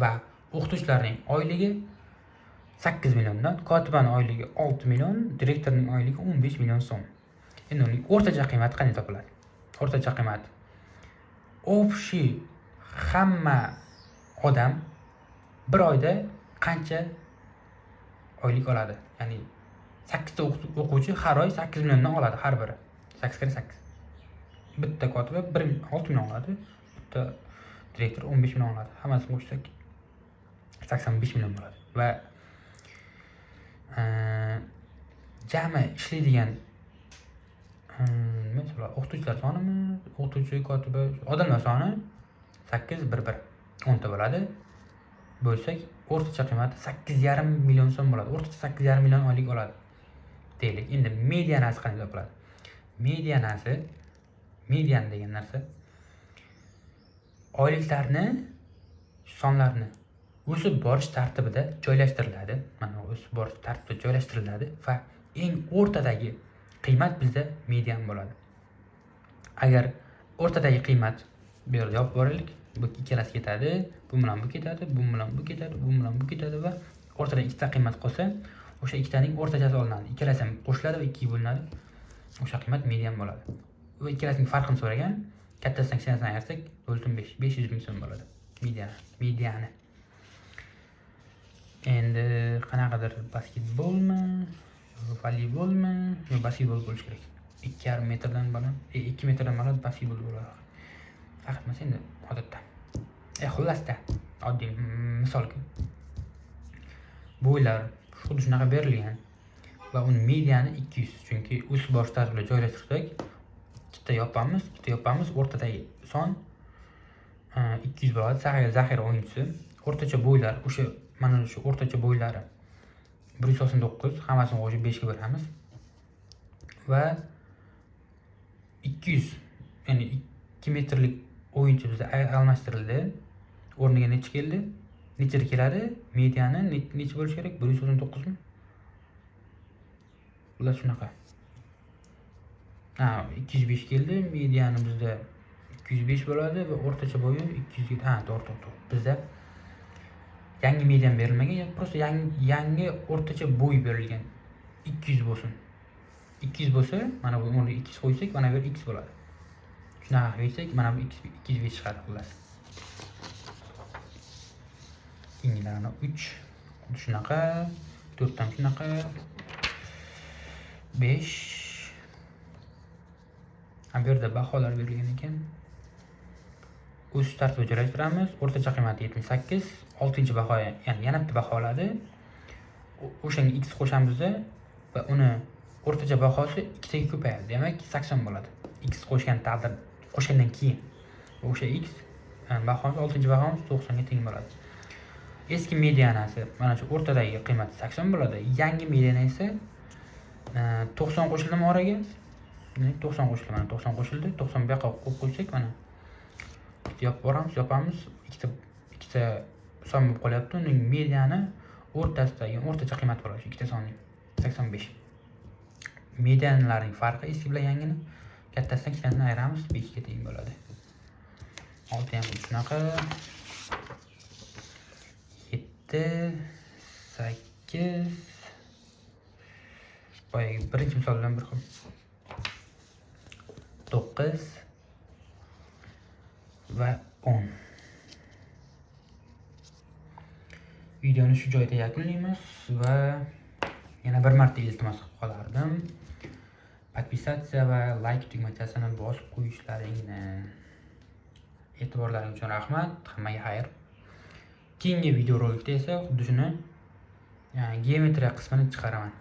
Va o'qituvchilarning oyligi 8 milliondan, kotibaning oyligi 6 million, direktorning oyligi 15 million so'm. Endi uning o'rtacha qiymati qanday topiladi? O'rtacha qiymat общий hamma odam bir oyda qancha oylik oladi? Ya'ni 8 ta o'quvchi har oy 8 milliondan oladi har biri. 8 kira 8. Bitta kotiba 6 million oladi, bitta direktor 15 million oladi. Hammasini qo'shsak 85 million bo'ladi. Va jami ishlaydigan mesela o'qituvchilar sonimi, o'qituvchi, kotiba, odamlar soni 8 1 1 10 ta bo'ladi. Bo'lsak, o'rtacha qiymati 8,5 million so'm bo'ladi. O'rtacha 8,5 million oylik oladi. Deylik. Endi medianasi qanday topiladi? Median degan narsa oyliklarni, sonlarni o'sib borish tartibida joylashtiriladi. Mana o'sib borish tartibida joylashtiriladi va eng o'rtadagi qiymat bizda median bo'ladi. Agar o'rtadagi qiymat bu yerda yopib boraylik, bu ikkalasi ketadi, bu bilan bu ketadi, bu bilan bu ketadi, bu bilan bu ketadi va o'rtada ikkita qiymat qolsa, o'sha ikkitaning o'rtachasi olinadi. Ikkalasi ham qo'shiladi va 2 ga bo'linadi. O'sha qiymat median bo'ladi. Va ikkalasining farqini so'ragan, kattasidan kichkinasidan ayirsak 5 500 ming so'm bo'ladi. Mediani. Endi qanaqadir basketbolmi, voleybolmi, yo basketbol bo'lish kerak. 2,5 metrdan baland, 2 metrdan baland basketbol bo'ladi. Faqat emas endi odatda. Xullasda oddiy misolga bo'ylar xuddi shunaqa berilgan va uni mediani 200, chunki o'sib borish tartibida joylashtirsak, ikkita yopamiz, o'rtadagi son 200 bo'ladi. Zaxira o'yinchisi, o'rtacha bo'ylar o'sha mana shu o'rtacha bo'ylari 199, hammasini qo'shib 5 ga bo'lamiz va 200, ya'ni 2 metrlik o'yinchi bizda almashtirildi. O'rniga necha keldi? Nechaga keladi? Mediani necha bo'lish kerak? 199 mi? Ular shunaqa. 205 keldi. Mediani bizda 205 bo'ladi va o'rtacha bo'yi 200 ga. To'g'ri. Bizda yangi median berilmagan, prosta yangi o'rtacha bo'y berilgan. 200 bo'lsin. 200 bo'lsa, mana bu o'rniga 200 qo'ysak, mana bu x bo'ladi. Shunaqa qilsak, mana bu 205 chiqadi xullas. Keyingilarni 3 shunaqa, 4 ham shunaqa, 5. Bu yerda baholar berilgan ekan. O'sish tartibida joylashtiramiz. O'rtacha qiymati 78, 6-baho, ya'ni yana bitta baho oladi. O'shanga x qo'shamiz va uni o'rtacha bahosi 2 taga ko'payadi. Demak 80 bo'ladi. x qo'shgandan keyin o'sha x bahomiz 6-bahomiz 90 ga teng bo'ladi. Eski medianasi mana shu o'rtadagi qiymati 80 bo'ladi. Yangi mediana esa 90 qo'shildimi oraga? 90 qo'shildi, mana 90 qo'shildi. 90 bu yoqqa qo'yib qo'ysak, mana yopamiz. Ikkita son bo'lib qolyapti. Uning mediani o'rtasidagi o'rtacha qiymat bo'ladi, ikkita sonning 85. Medianlarning farqi eski bilan yangini kattasidan kichikini ayiramiz, 5 ga teng bo'ladi. 6 ham shunaqa. 7 8 boyagi birinchi misol bilan bir xil. 9 va 10. Videoni shu joyda yakunlaymiz va yana bir marta iltimos qilib qolardim. Podpisatsiya va like tugmachasini bosib qo'yishlaringni. E'tiborlaringiz uchun rahmat. Hammaga xayr. Keyingi videorolikda esa xuddi shuni geometriya qismini chiqaraman.